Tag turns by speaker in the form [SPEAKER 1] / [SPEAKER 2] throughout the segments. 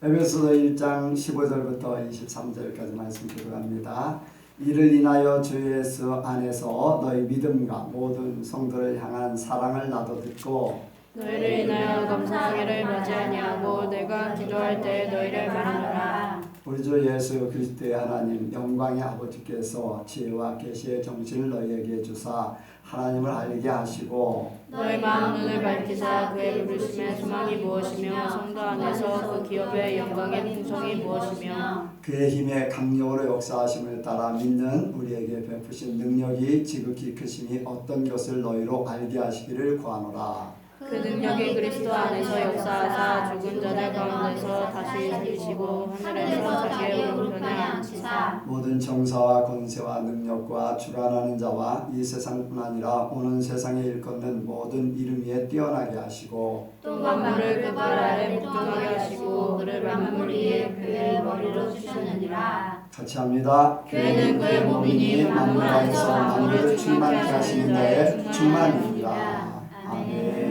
[SPEAKER 1] 에베소서 1장 15절부터 23절까지 말씀 기록합니다. 이를 인하여 주 예수 안에서 너희 믿음과 모든 성도를 향한 사랑을 나도 듣고
[SPEAKER 2] 너희를 인하여 감사하기를 마지 아니하고 내가 기도할 때 너희를 바라노라.
[SPEAKER 1] 우리 주 예수 그리스도의 하나님 영광의 아버지께서 지혜와 계시의 정신을 너희에게 주사 하나님을 알게 하시고
[SPEAKER 2] 너희 마음 눈을 밝히사 그의 부르심의 소망이 무엇이며 성도 안에서 그 기업의 영광의 풍성이 무엇이며
[SPEAKER 1] 그의 힘의 강력으로 역사하심을 따라 믿는 우리에게 베푸신 능력이 지극히 크심이 어떤 것을 너희로 알게 하시기를 구하노라.
[SPEAKER 2] 그 능력이 그리스도 안에서 역사하사 죽은 자들 가운데서 다시 살리시고 하늘에서 자기의 오른편에 앉히사
[SPEAKER 1] 모든 정사와 권세와 능력과 주관하는 자와 이 세상뿐 아니라 오는 세상에 일컫는 모든 이름 위에 뛰어나게 하시고
[SPEAKER 2] 또 만물을 그 발 아래 복종하게 하시고 그를 만물 위에 그의 머리로 주셨느니라.
[SPEAKER 1] 같이 합니다.
[SPEAKER 2] 교회는 그의 몸이니 만물 안에서 만물을
[SPEAKER 1] 충만케 하시는 자의 충만입니다. 아멘.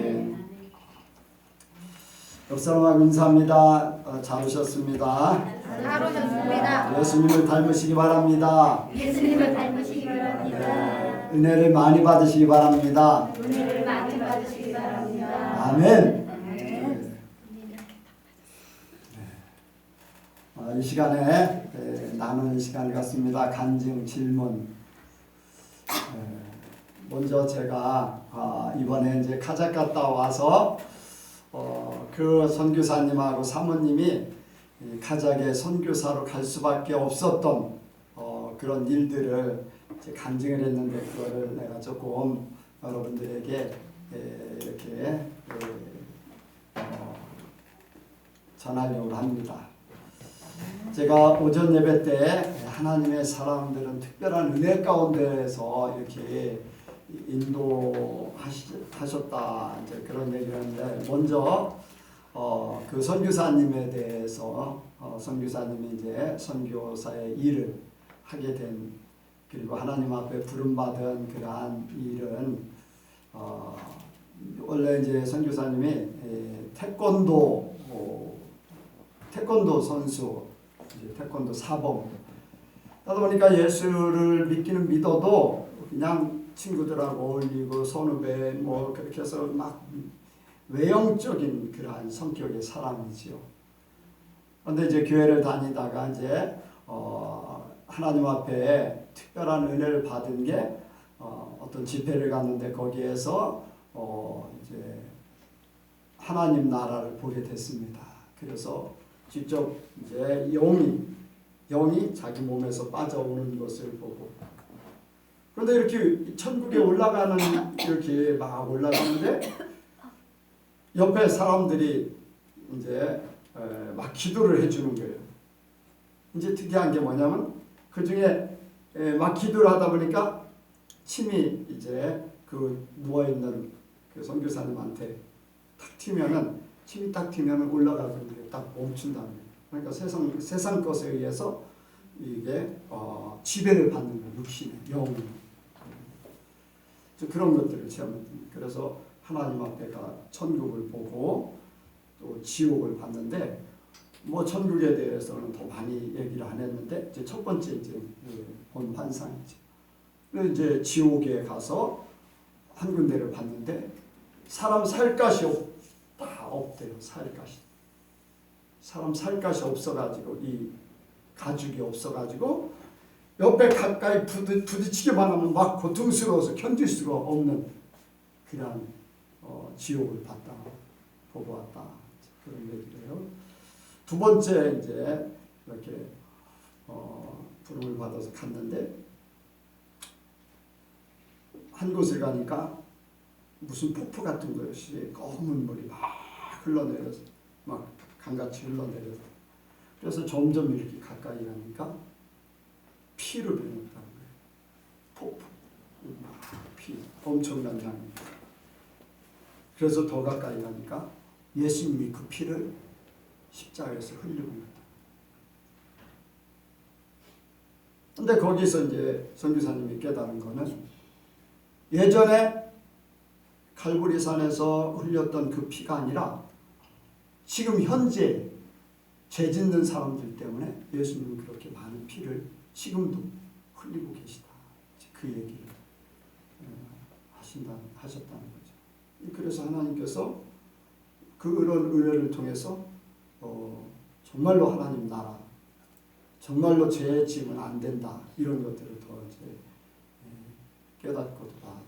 [SPEAKER 1] 옆사람하고 인사합니다. 잘 오셨습니다.
[SPEAKER 3] 잘 오셨습니다.
[SPEAKER 1] 예수님을 닮으시기 바랍니다.
[SPEAKER 3] 예수님을 닮으시기 바랍니다.
[SPEAKER 1] 네, 은혜를 많이 받으시기 바랍니다.
[SPEAKER 3] 은혜를 많이 받으시기 바랍니다.
[SPEAKER 1] 아멘. 이 시간에 나누는 시간을 갖습니다. 간증 질문. 먼저 제가 이번에 이제 카자흐 갔다 와서 그 선교사님하고 사모님이 카자흐에 선교사로 갈 수밖에 없었던 그런 일들을 이제 간증을 했는데 그거를 내가 조금 여러분들에게 이렇게 전하려고 합니다. 제가 오전 예배 때 하나님의 사람들은 특별한 은혜 가운데서 이렇게 인도하셨다 이제 그런 얘기를 하는데 먼저 그 선교사님에 대해서 선교사님이 이제 선교사의 일을 하게 된 그리고 하나님 앞에 부름받은 그러한 일은 원래 이제 선교사님이 태권도 선수 태권도 사범 하다 보니까 예수를 믿어도 그냥 친구들하고 어울리고 선후배 뭐 그렇게 해서 막 외형적인 그러한 성격의 사람이지요. 그런데 이제 교회를 다니다가 이제 하나님 앞에 특별한 은혜를 받은 게 어떤 집회를 갔는데 거기에서 이제 하나님 나라를 보게 됐습니다. 그래서 직접 이제 영이 자기 몸에서 빠져오는 것을 보고 그런데 이렇게 천국에 올라가는 이렇게 막 올라가는데 옆에 사람들이 이제 막 기도를 해주는 거예요. 이제 특이한 게 뭐냐면 그 중에 막 기도를 하다 보니까 침이 이제 그 누워 있는 그 선교사님한테 탁 튀면은 침이 딱 튀면은 올라가서 딱 멈춘다는 거예요. 그러니까 세상 것에 의해서 이게 지배를 받는 거예요. 육신의 영이. 그런 것들을 체험합니다. 그래서 하나님 앞에가 천국을 보고 또 지옥을 봤는데 뭐 천국에 대해서는 더 많이 얘기를 안 했는데 이제 첫 번째 이제 본 환상이죠. 그래서 이제 지옥에 가서 한 군데를 봤는데 사람 살 곳이 다 없대요. 살 곳이. 사람 살 곳이 없어가지고 이 가죽이 없어가지고 옆에 가까이 부딪히기만 하면 막 고통스러워서 견딜 수가 없는 그런 지옥을 봤다, 보고 왔다 그런 얘기를 해요. 두 번째 이제 이렇게 부름을 받아서 갔는데 한 곳을 가니까 무슨 폭포 같은 것이 검은 물이 막 흘러내려서 막 강같이 흘러내려서 그래서 점점 이렇게 가까이 가니까 피를 흘렸다는 거예요. 폭포, 피, 엄청난 양이. 그래서 더 가까이 가니까 예수님이 그 피를 십자가에서 흘리고 있다. 근데 거기서 이제 선교사님이 깨달은 거는 예전에 칼부리산에서 흘렸던 그 피가 아니라 지금 현재 죄 짓는 사람들 때문에 예수님은 그렇게 많은 피를 지금도 흘리고 계시다. 그 얘기를 하셨다는 거죠. 그래서 하나님께서 그런 의뢰를 통해서 정말로 하나님 나라, 정말로 죄 지으면 안 된다, 이런 것들을 더 이제 깨닫고 나왔다.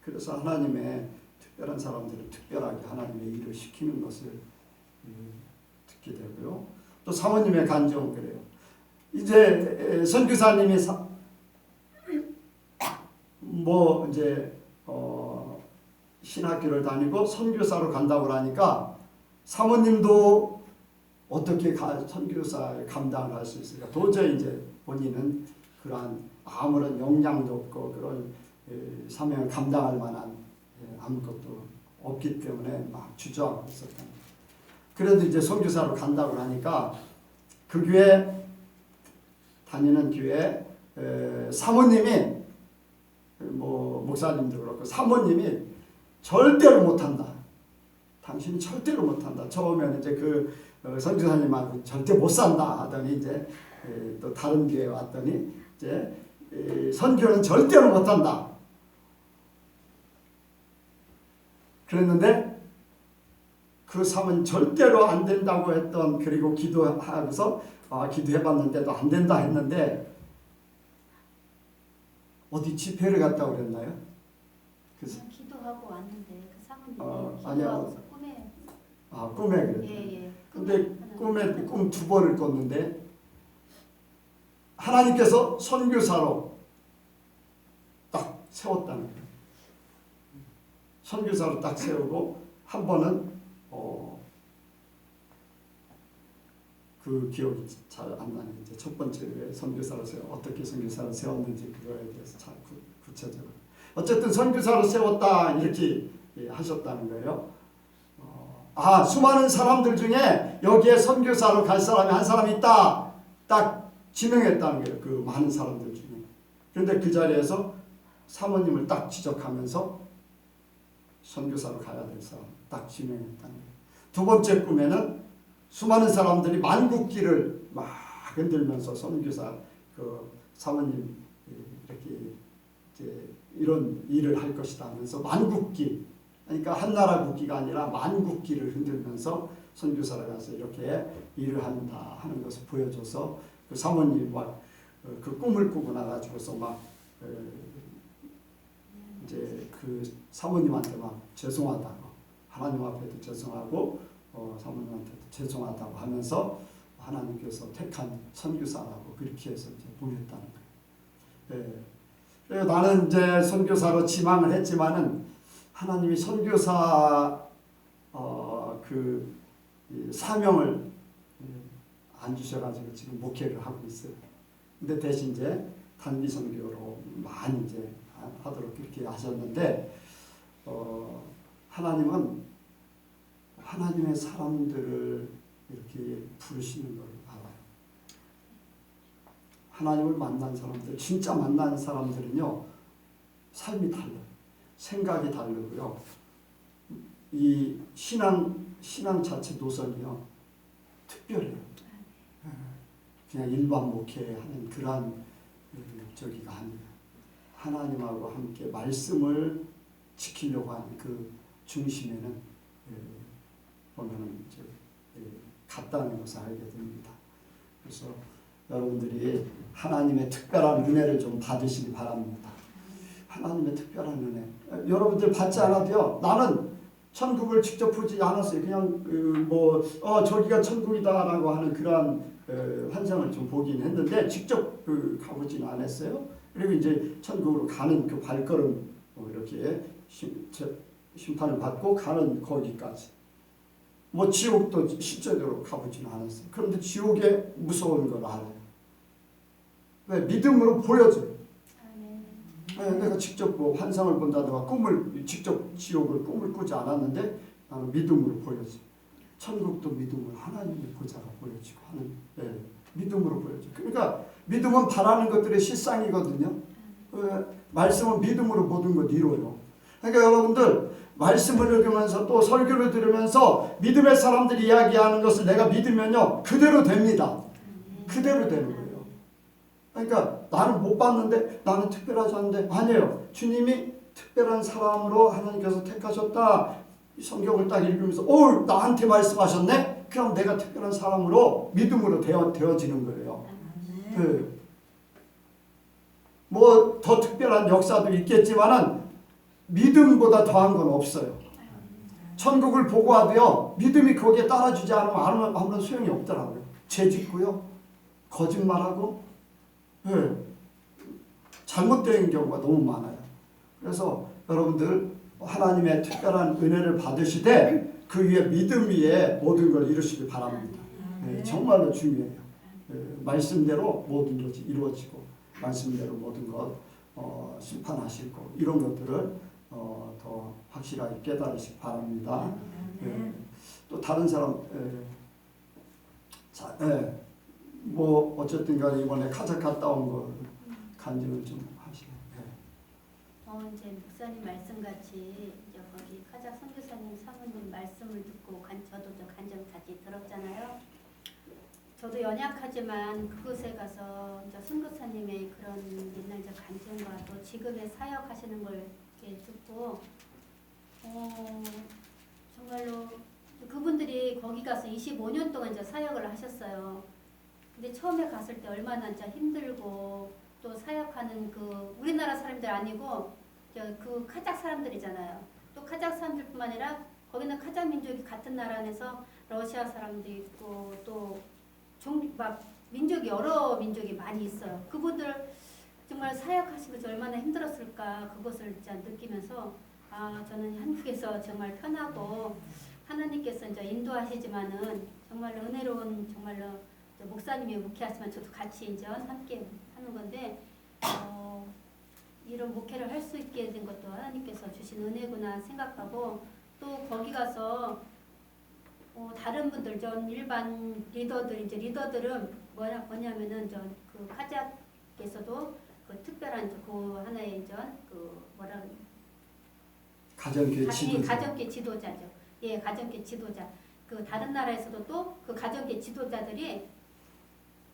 [SPEAKER 1] 그래서 하나님의 특별한 사람들을 특별하게 하나님의 일을 시키는 것을 듣게 되고요. 또 사모님의 간증은 그래요. 이제 선교사님이 이제 신학교를 다니고 선교사로 간다고 하니까 사모님도 어떻게 선교사의 감당을 할 수 있을까? 도저히 이제 본인은 그러한 아무런 역량도 없고 그런 사명을 감당할 만한 아무것도 없기 때문에 막 주저하고 있었던 거예요. 그래도 이제 선교사로 간다고 하니까 그 교회 다니는 교회 사모님이 목사님도 그렇고 사모님이 절대로 못한다. 당신이 절대로 못한다. 처음에는 이제 그 선교사님하고 절대 못 산다 하더니 이제 또 다른 교회에 왔더니 이제 선교는 절대로 못한다. 그랬는데 그 사모님 절대로 안 된다고 했던, 그리고 기도하면서 기도해봤는데도 안 된다 했는데 어디 집회를 갔다고 그랬나요?
[SPEAKER 3] 그냥 기도하고 왔는데 그 사모님이
[SPEAKER 1] 아니요.
[SPEAKER 3] 기도하고서 꿈에
[SPEAKER 1] 꿈에 그랬대요.
[SPEAKER 3] 예.
[SPEAKER 1] 근데 꿈에 꿈 2번을 꿨는데 하나님께서 선교사로 딱 세웠다는 거예요. 선교사로 딱 세우고 한 번은 그 기억이 잘 안 나네. 이제 첫 번째 선교사로 어떻게 선교사로 세웠는지 그거에 대해서 잘 구체적으로. 어쨌든 선교사로 세웠다 이렇게 하셨다는 거예요. 수많은 사람들 중에 여기에 선교사로 갈 사람이 한 사람이 있다. 딱 지명했다는 거예요. 그 많은 사람들 중에. 그런데 그 자리에서 사모님을 딱 지적하면서 선교사로 가야 될 사람 딱 지명했다는 거예요. 두 번째 꿈에는 수많은 사람들이 만국기를 막 흔들면서 선교사 그 사모님 이렇게 이제 이런 일을 할 것이다 하면서 만국기, 그러니까 한나라 국기가 아니라 만국기를 흔들면서 선교사를 가서 이렇게 일을 한다 하는 것을 보여줘서 그 사모님이 막 그 꿈을 꾸고 나가지고서 막 이제 그 사모님한테 막 죄송하다고, 하나님 앞에도 죄송하고 사모님한테도 죄송하다고 하면서 하나님께서 택한 선교사라고 그렇게 해서 이제 보냈다는 거예요. 그래서 나는 이제 선교사로 지망을 했지만은 하나님이 선교사 그 사명을 안 주셔가지고 지금 목회를 하고 있어요. 근데 대신 이제 단기 선교로 많이 이제 하도록 그렇게 하셨는데 하나님은 하나님의 사람들을 이렇게 부르시는 걸 알아요. 하나님을 만난 사람들, 진짜 만난 사람들은요, 삶이 달라요. 생각이 다르고요. 이 신앙 자체 노선이요, 특별해요. 그냥 일반 목회하는 그러한 저기가 아니에요. 하나님하고 함께 말씀을 지키려고 하는 그 중심에는 보면은 이제 같다는 것을 알게 됩니다. 그래서 여러분들이 하나님의 특별한 은혜를 좀 받으시기 바랍니다. 하나님의 특별한 은혜. 여러분들 받지 않아도요. 나는 천국을 직접 보지 않았어요. 그냥 저기가 천국이다라고 하는 그러한 환상을 좀 보긴 했는데 직접 가보지는 않았어요. 그리고 이제 천국으로 가는 그 발걸음 이렇게 심판을 받고 가는 거기까지. 지옥도 실제로 가보지는 않았어요. 그런데 지옥의 무서운 걸 알아요. 왜? 믿음으로 보여줘요. 내가 직접 환상을 본다든가 직접 지옥을 꿈을 꾸지 않았는데 나는 믿음으로 보여줘요. 천국도 믿음으로 하나님의 보좌가 보여지고 하는 믿음으로 보여줘요. 그러니까 믿음은 바라는 것들의 실상이거든요. 말씀은 믿음으로 모든 것 이루어요. 그러니까 여러분들 말씀을 읽으면서 또 설교를 들으면서 믿음의 사람들이 이야기하는 것을 내가 믿으면요 그대로 됩니다. 그대로 되는 거예요. 그러니까 나는 못 봤는데 나는 특별하지 않은데 아니에요. 주님이 특별한 사람으로 하나님께서 택하셨다. 성경을 딱 읽으면서 나한테 말씀하셨네? 그럼 내가 특별한 사람으로 믿음으로 되어지는 거예요. 네. 뭐 더 특별한 역사도 있겠지만은 믿음보다 더한 건 없어요. 천국을 보고하도요 믿음이 거기에 따라주지 않으면 아무런 소용이 없더라고요. 죄짓고요, 거짓말하고, 잘못된 경우가 너무 많아요. 그래서 여러분들 하나님의 특별한 은혜를 받으시되 그 위에 믿음 위에 모든 걸 이루시길 바랍니다. 정말로 중요해요. 말씀대로 모든 것이 이루어지고 말씀대로 모든 것 심판하실 거 이런 것들을 더 확실하게 깨달으시기 바랍니다. 또 다른 사람 뭐 어쨌든 간에 이번에 카자흐 갔다 온 거 간증을 좀 하시네요.
[SPEAKER 3] 이제 목사님 말씀같이 이제 거기 카자흐 선교사님 사모님 말씀을 듣고 저도 저 간증 같이 들었잖아요. 저도 연약하지만 그곳에 가서 저 선교사님의 그런 옛날 저 간증과 또 지금의 사역하시는 걸 이렇게 듣고 정말로 그분들이 거기 가서 25년 동안 이제 사역을 하셨어요. 근데 처음에 갔을 때 얼마나 진짜 힘들고 또 사역하는 그 우리나라 사람들 아니고 그 카자흐 사람들이잖아요. 또 카자흐 사람들뿐만 아니라 거기는 카자흐 민족이 같은 나라 안에서 러시아 사람도 있고 또 막 민족이 여러 민족이 많이 있어요. 그분들 정말 사역하신 것이 얼마나 힘들었을까 그것을 진짜 느끼면서 저는 한국에서 정말 편하고 하나님께서 이제 인도하시지만은 정말 은혜로운 정말로 목사님이 목회하시면 저도 같이 이제 함께 하는 건데 이런 목회를 할 수 있게 된 것도 하나님께서 주신 은혜구나 생각하고 또 거기 가서 다른 분들 전 일반 리더들 이제 리더들은 뭐냐면은 그 카자흐에서도 그 특별한 그 하나의 그 뭐라
[SPEAKER 1] 가정교회 지도자.
[SPEAKER 3] 가정교회 지도자죠. 예, 가정교회 지도자. 그 다른 나라에서도 또 그 가정교회 지도자들이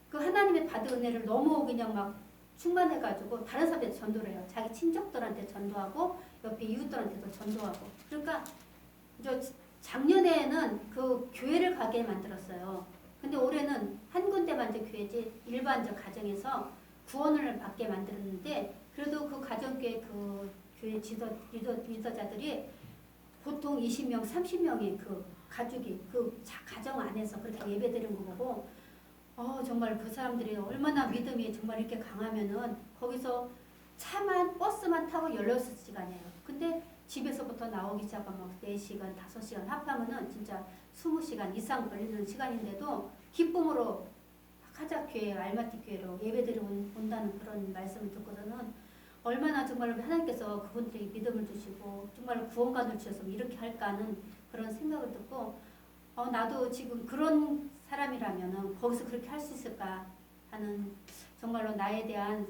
[SPEAKER 3] 그 하나님의 받은 은혜를 너무 그냥 막 충만해가지고 다른 사람한테 전도를 해요. 자기 친척들한테 전도하고 옆에 이웃들한테도 전도하고. 그러니까 작년에는 그 교회를 가게 만들었어요. 근데 올해는 한 군데만 이제 교회지 일반 가정에서 구원을 받게 만들었는데 그래도 그 가정교회 그 교회 리더자들이 보통 20명, 30명의 그 가족이 그 가정 안에서 그렇게 예배드리는 거 보고 정말 그 사람들이 얼마나 믿음이 정말 이렇게 강하면은 거기서 차만 버스만 타고 16시간이에요. 근데 집에서부터 나오기 시작하면 4시간, 5시간 합하면은 진짜 20시간 이상 걸리는 시간인데도 기쁨으로 카자흐 교회, 알마티 교회로 예배드리러 온다는 그런 말씀을 듣고서는 얼마나 정말 하나님께서 그분들에게 믿음을 주시고 정말 구원관을 주셔서 이렇게 할까 하는 그런 생각을 듣고 나도 지금 그런 사람이라면은 거기서 그렇게 할 수 있을까 하는 정말로 나에 대한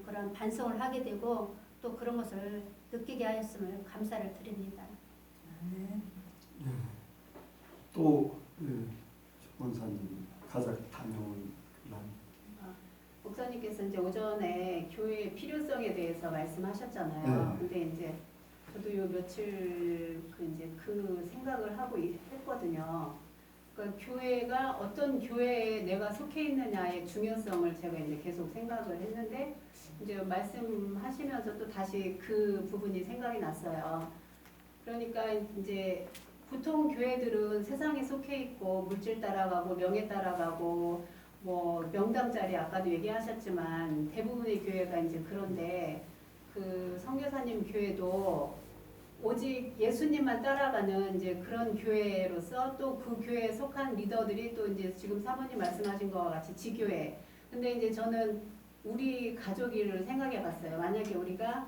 [SPEAKER 3] 그런 반성을 하게 되고 또 그런 것을 느끼게 하였음을 감사를 드립니다.
[SPEAKER 1] 또 원사님 카자흐 다녀온
[SPEAKER 4] 목사님께서 이제 오전에 교회의 필요성에 대해서 말씀하셨잖아요. 근데 이제 저도 요 며칠 그 생각을 하고 했거든요. 그러니까 교회가 어떤 교회에 내가 속해 있느냐의 중요성을 제가 이제 계속 생각을 했는데 이제 말씀하시면서 또 다시 그 부분이 생각이 났어요. 그러니까 이제 보통 교회들은 세상에 속해 있고 물질 따라가고 명예 따라가고 뭐 명당 자리 아까도 얘기하셨지만 대부분의 교회가 이제 그런데 그 선교사님 교회도 오직 예수님만 따라가는 이제 그런 교회로서 또 그 교회에 속한 리더들이 또 이제 지금 사모님 말씀하신 것과 같이 지교회. 근데 이제 저는 우리 가족을 생각해 봤어요. 만약에 우리가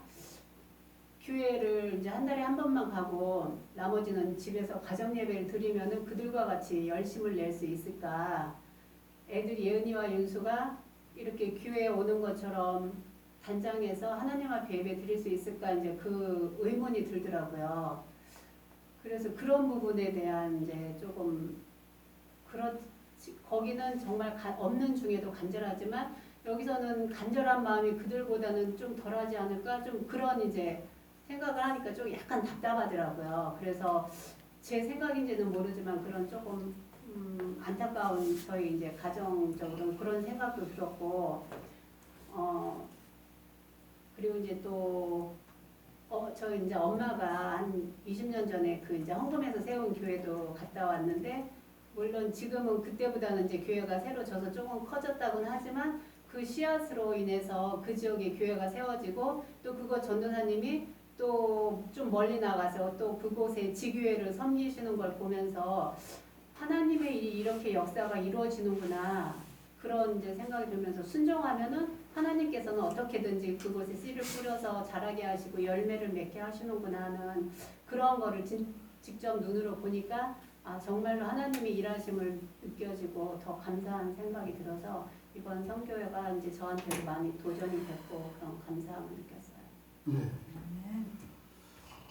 [SPEAKER 4] 교회를 이제 한 달에 한 번만 가고 나머지는 집에서 가정 예배를 드리면은 그들과 같이 열심을 낼 수 있을까? 애들이 예은이와 윤수가 이렇게 교회에 오는 것처럼 단장해서 하나님 앞에 예배 드릴 수 있을까 이제 그 의문이 들더라고요. 그래서 그런 부분에 대한 이제 조금 거기는 정말 없는 중에도 간절하지만 여기서는 간절한 마음이 그들보다는 좀 덜하지 않을까 좀 그런 이제 생각을 하니까 좀 약간 답답하더라고요. 그래서 제 생각인지는 모르지만 그런 조금 안타까운 저희 이제 가정적으로 그런 생각도 들었고 그리고 이제 또 저희 이제 엄마가 한 20년 전에 그 이제 헌금에서 세운 교회도 갔다 왔는데 물론 지금은 그때보다는 이제 교회가 새로 져서 조금 커졌다고는 하지만 그 씨앗으로 인해서 그 지역에 교회가 세워지고 또 그거 전도사님이 또 좀 멀리 나가서 또 그곳에 지교회를 섬기시는 걸 보면서 하나님의 이렇게 역사가 이루어지는구나 그런 이제 생각이 들면서 순종하면은 하나님께서는 어떻게든지 그곳에 씨를 뿌려서 자라게 하시고 열매를 맺게 하시는구나 하는 그런 거를 직접 눈으로 보니까 정말로 하나님의 일하심을 느껴지고 더 감사한 생각이 들어서 이번 선교회가 이제 저한테도 많이 도전이 됐고 그런 감사함을 느꼈어요.
[SPEAKER 1] 네.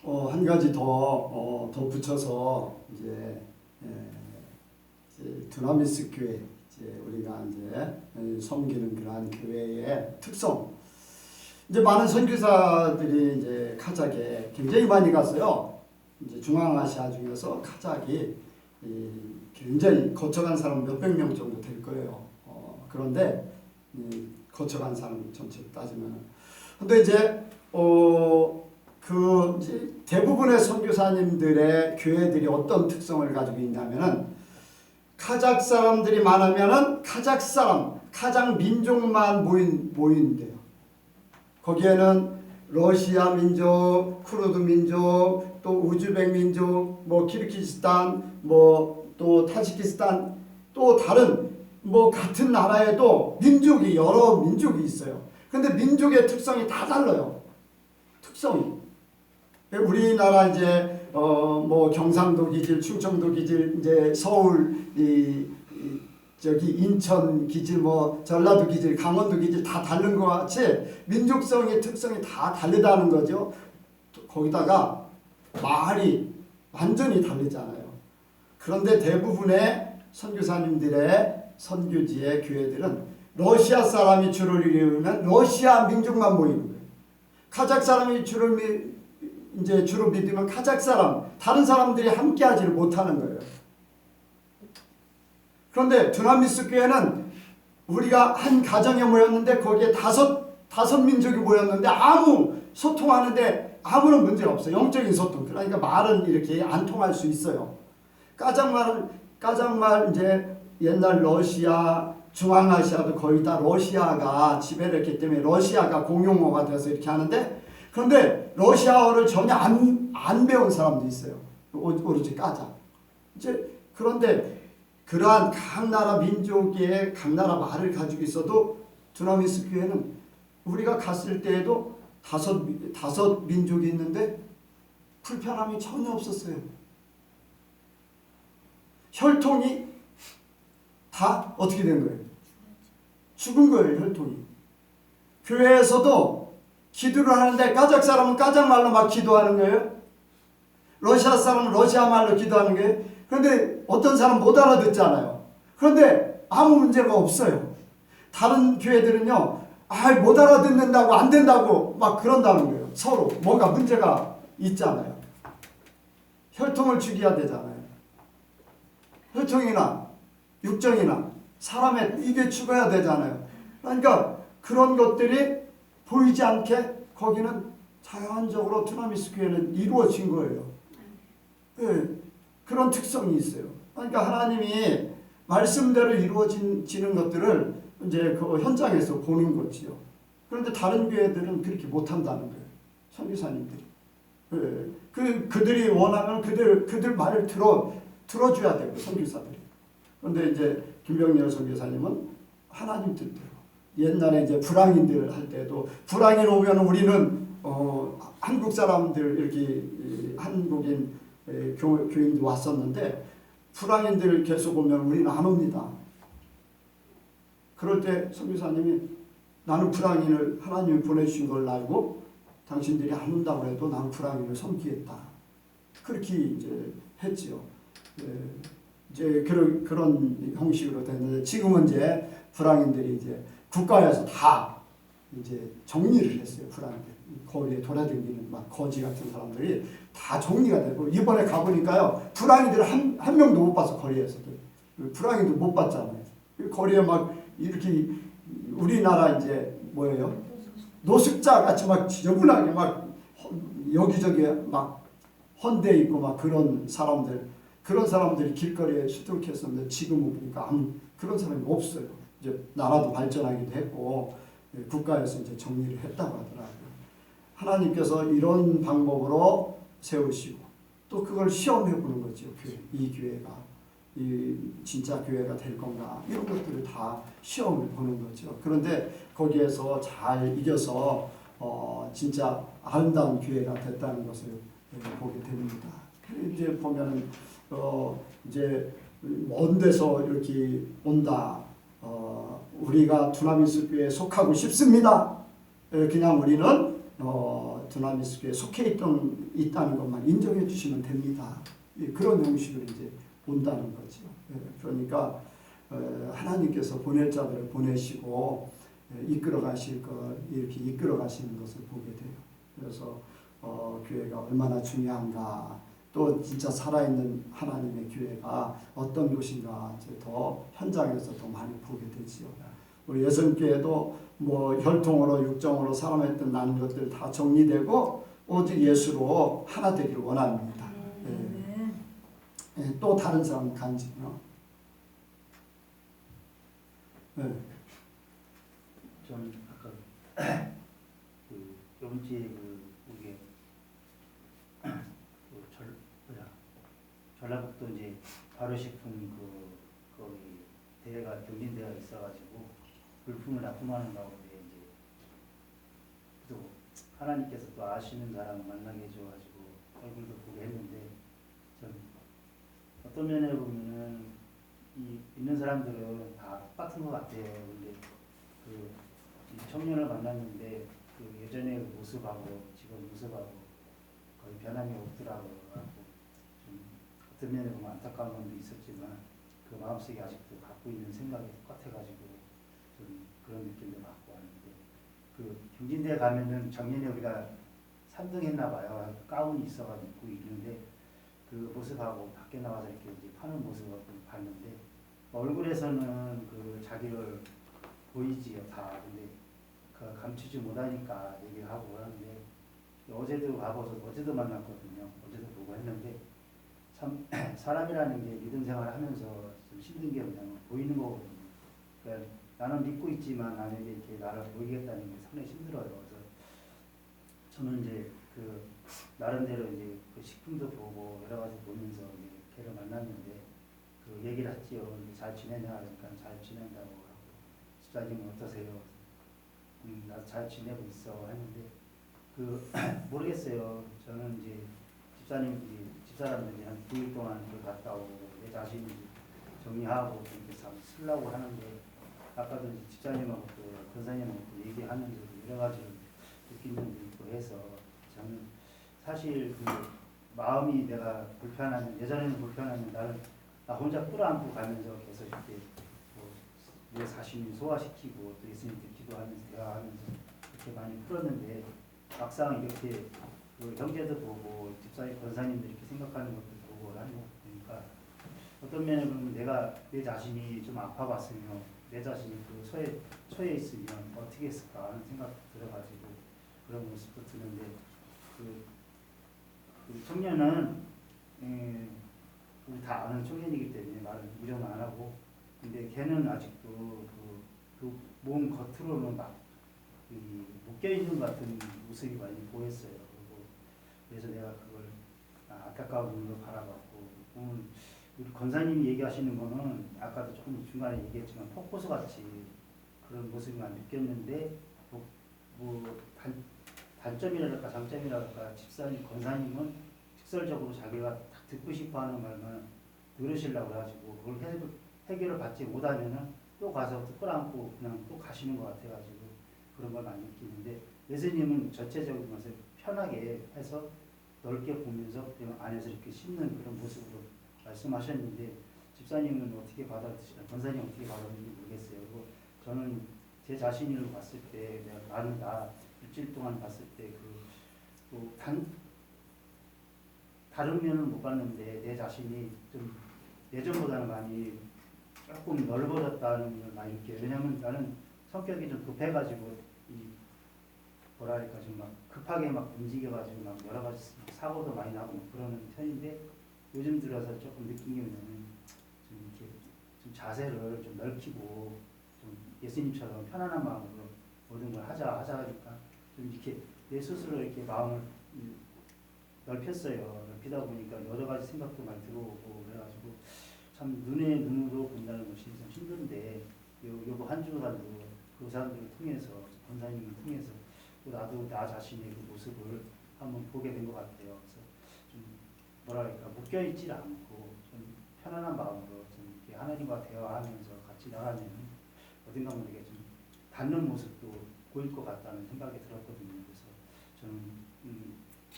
[SPEAKER 1] 한 가지 더 붙여서 이제 두나미스 교회 우리가 이제 섬기는 그러한 교회의 특성. 이제 많은 선교사들이 이제 카자흐에 굉장히 많이 갔어요. 이제 중앙아시아 중에서 카자흐이 굉장히 거쳐간 사람 몇백 명 정도 될 거예요. 그런데 거쳐간 사람 전체 따지면, 근데 이제 이제 대부분의 선교사님들의 교회들이 어떤 특성을 가지고 있냐면은 카자흐 사람들이 많으면은 카자흐 사람, 카자흐 민족만 모인대요. 거기에는 러시아 민족, 쿠르드 민족, 또 우즈벡 민족, 뭐 키르기스탄, 뭐 또 타지키스탄, 또 다른 뭐 같은 나라에도 민족이 여러 민족이 있어요. 근데 민족의 특성이 다 달라요. 특성이. 우리나라 이제 뭐 경상도 기질, 충청도 기질, 이제 서울 저기 인천 기질, 뭐 전라도 기질, 강원도 기질 다 다른 것 같이 민족성의 특성이 다 다르다는 거죠. 거기다가 말이 완전히 다르잖아요. 그런데 대부분의 선교사님들의 선교지의 교회들은 러시아 사람이 주를 이루면 러시아 민족만 모이는 거예요. 카자흐 사람이 주로 믿으면 카자흐 사람, 다른 사람들이 함께하지를 못하는 거예요. 그런데 두나미스 교회는 우리가 한 가정에 모였는데 거기에 다섯 민족이 모였는데 아무 소통하는데 아무런 문제가 없어요. 영적인 소통. 그러니까 말은 이렇게 안 통할 수 있어요. 까장말 이제 옛날 러시아, 중앙아시아도 거의 다 러시아가 지배를 했기 때문에 러시아가 공용어가 돼서 이렇게 하는데, 그런데 러시아어를 전혀 안 배운 사람도 있어요. 오로지 까장. 이제 그런데 그러한 각 나라 민족의 각 나라 말을 가지고 있어도 두나미스 교회는 우리가 갔을 때에도 다섯 민족이 있는데 불편함이 전혀 없었어요. 혈통이 다 어떻게 된 거예요? 죽은 거예요, 혈통이. 교회에서도 기도를 하는데 까자흐 사람은 까자흐 말로 막 기도하는 거예요. 러시아 사람은 러시아 말로 기도하는 거예요. 그런데 어떤 사람 못 알아듣잖아요. 그런데 아무 문제가 없어요. 다른 교회들은요, 못 알아듣는다고 안 된다고 막 그런다는 거예요. 서로 뭔가 문제가 있잖아요. 혈통을 죽여야 되잖아요. 혈통이나 육정이나 사람의 이게 죽어야 되잖아요. 그러니까 그런 것들이 보이지 않게 거기는 자연적으로 두나미스 교회는 이루어진 거예요. 네, 그런 특성이 있어요. 그러니까 하나님이 말씀대로 이루어지는 것들을 이제 그 현장에서 보는 거지요. 그런데 다른 교회들은 그렇게 못한다는 거예요. 선교사님들이. 네, 그들이 원하면 그들 말을 들어줘야 되고, 선교사들이. 그런데 이제 김병렬 선교사님은 하나님 뜻대로. 옛날에 이제 불황인들 할 때도 불황인 오면 우리는 한국 사람들 이렇게 한국인 교인도 왔었는데 불황인들 계속 오면 우리는 안 옵니다. 그럴 때 선교사님이 나는 불황인을 하나님이 보내주신 걸 알고 당신들이 안 온다고 해도 나는 불황인을 섬기겠다. 그렇게 이제 했지요. 예, 이제 그런 형식으로 됐는데 지금은 이제 불황인들이 이제 국가에서 다 이제 정리를 했어요. 불황인들 거리에 돌아다니는 막 거지 같은 사람들이 다 정리가 되고 이번에 가보니까요 불황인들 한 명도 못 봤어. 거리에서도 불황인도 못 봤잖아요. 거리에 막 이렇게 우리나라 이제 뭐예요? 노숙자 같이 막 지저분하게 막 여기저기 막 헌데 있고 막 그런 사람들이 길거리에 수두룩했었는데 지금은 보니까 그런 사람이 없어요. 이제 나라도 발전하기도 했고 국가에서 이제 정리를 했다고 하더라고요. 하나님께서 이런 방법으로 세우시고 또 그걸 시험해 보는 거죠. 이 교회가 이 진짜 교회가 될 건가 이런 것들을 다 시험을 보는 거죠. 그런데 거기에서 잘 이겨서 진짜 아름다운 교회가 됐다는 것을 보게 됩니다. 이제 보면은 이제 먼 데서 이렇게 온다. 우리가 두나미스 교회에 속하고 싶습니다. 그냥 우리는 두나미스 교회에 속해 있다는 것만 인정해 주시면 됩니다. 그런 형식으로 이제 온다는 거죠. 그러니까 하나님께서 보낼 자들을 보내시고 이끌어 가실 것 이렇게 이끌어 가시는 것을 보게 돼요. 그래서 교회가 얼마나 중요한가, 또 진짜 살아있는 하나님의 교회가 어떤 곳인가 이제 더 현장에서 더 많이 보게 되지요. 우리 예선교회도 뭐 혈통으로 육정으로 사람했던 나는 것들 다 정리되고 오직 예수로 하나 되기를 원합니다. 또 다른 사람 간증요.
[SPEAKER 5] 전 아까 그 이번 주에 우리 전라북도 이제 발효식품 거기 대회가 경진대회가 있어가지고 물품을 납품하는 가운데 이제 또 하나님께서 또 아시는 사람을 만나게 해줘가지고 얼굴도 보게 했는데 전 어떤 면에 보면은 있는 사람들은 다 똑같은 것 같아요. 근데 이 청년을 만났는데 그 예전의 모습하고 지금 모습하고 거의 변함이 없더라고요. 좀 어떤 면에 보면 안타까운 면도 있었지만 그 마음속에 아직도 갖고 있는 생각이 똑같아가지고 좀 그런 느낌도 받고 왔는데 그 경진대에 가면은 작년에 우리가 3등 했나 봐요. 가운이 있어가지고 입고 있는데 그 모습하고 밖에 나와서 이렇게 이제 파는 모습을 봤는데 얼굴에서는 그 자기를 보이지요 다. 근데 그 감추지 못하니까 얘기를 하고 하는데 어제도 가봐서 어제도 만났거든요. 어제도 보고 했는데 참 사람이라는 게 믿음 생활을 하면서 좀 힘든 게 뭐냐면 보이는 거거든요. 그러니까 나는 믿고 있지만 남에게 이렇게 나를 보이겠다는 게 상당히 힘들어요. 그래서 저는 이제 그 나름대로 이제 그 식품도 보고 여러 가지 보면서 이제 걔를 만났는데 그 얘기를 했지요. 잘 지내냐 그러니까 잘 지낸다고 하고 집사님은 어떠세요? 나도 잘 지내고 있어 했는데 그 모르겠어요. 저는 이제 집사람들이 한 9일 동안 갔다 오고 내 자신이 정리하고 이렇게 쓰려고 하는데 아까도 이제 집사님하고 또 권사님하고 얘기하면서 여러 가지 느끼는 게 있고 해서 저는 사실 그 마음이 내가 불편하면 예전에는 불편하면 나 혼자 끌어안고 가면서 계속 이렇게 내 자신을 소화시키고 또 예수님께 기도하면서 대화하면서 이렇게 많이 풀었는데 막상 이렇게 그 형제도 보고 집사님 권사님들 이렇게 생각하는 것도 보고 하는 거 보니까 어떤 면에 보면 내가 내 자신이 좀 아파봤으면 내 자신이 그 처해 있으면 어떻게 했을까 하는 생각도 들어가지고 그런 모습도 드는데 그 청년은 우리 다 아는 청년이기 때문에 말은 이름 안 하고 근데 걔는 아직도 그 몸 겉으로는 막 묶여 있는 것 같은 모습이 많이 보였어요. 그래서 내가 그걸 안타까운 눈으로 바라봤고 오늘 우리 권사님이 얘기하시는 거는 아까도 조금 중간에 얘기했지만 폭포수 같이 그런 모습이 많이 느꼈는데 단점이랄까 장점이랄까 집사님 권사님은 직설적으로 자기가 딱 듣고 싶어하는 말만 들으시려고 해가지고 그걸 해결을 받지 못하면은 또 가서 또 끌어안고 그냥 또 가시는 것 같아가지고 그런 걸 많이 느끼는데 예수님은 전체적인 것을 편하게 해서 넓게 보면서 그 안에서 이렇게 심는 그런 모습으로 말씀하셨는데 집사님은 어떻게 받아들이시나 권사님 어떻게 받아들이는지 모르겠어요. 그리고 저는 제 자신을 봤을 때 나는 나 일주일 동안 봤을 때 다른 면은 못 봤는데 내 자신이 좀 예전보다는 많이 조금 넓어졌다는 걸 많이 느껴요. 왜냐하면 나는 성격이 좀 급해가지고 뭐랄까 좀 막 급하게 막 움직여가지고 막 여러 가지 사고도 많이 나고 막 그러는 편인데 요즘 들어서 조금 느낀 게 뭐냐면 좀 이렇게 좀 자세를 좀 넓히고 좀 예수님처럼 편안한 마음으로 모든 걸 하자 하니까 좀 이렇게 내 스스로 이렇게 마음을 넓혔어요. 넓히다 보니까 여러 가지 생각도 많이 들어오고 그래가지고 참 눈에 눈으로 본다는 것이 좀 힘든데 요거 한 주간도 그 사람들을 통해서 권사님을 통해서 또 나도 나 자신의 그 모습을 한번 보게 된 것 같아요. 그래서 좀 뭐랄까 묶여있지 않고 좀 편안한 마음으로 좀 이렇게 하나님과 대화하면서 같이 나가면 어딘가 모르게 좀 닿는 모습도 보일 것 같다는 생각이 들었거든요. 그래서 저는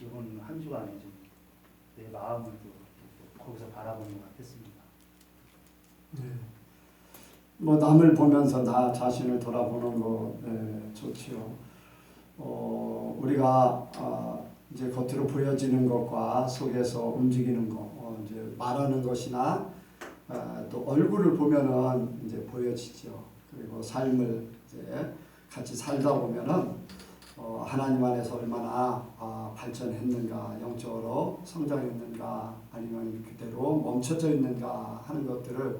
[SPEAKER 5] 이번 한 주간에 좀 내 마음을 또 거기서 바라보는 것 같았습니다.
[SPEAKER 1] 네. 뭐 남을 보면서 나 자신을 돌아보는 거 좋지요. 우리가 이제 겉으로 보여지는 것과 속에서 움직이는 거, 이제 말하는 것이나 또 얼굴을 보면은 이제 보여지죠. 그리고 삶을 이제 같이 살다 보면은 하나님 안에서 얼마나 발전했는가, 영적으로 성장했는가, 아니면 그대로 멈춰져 있는가 하는 것들을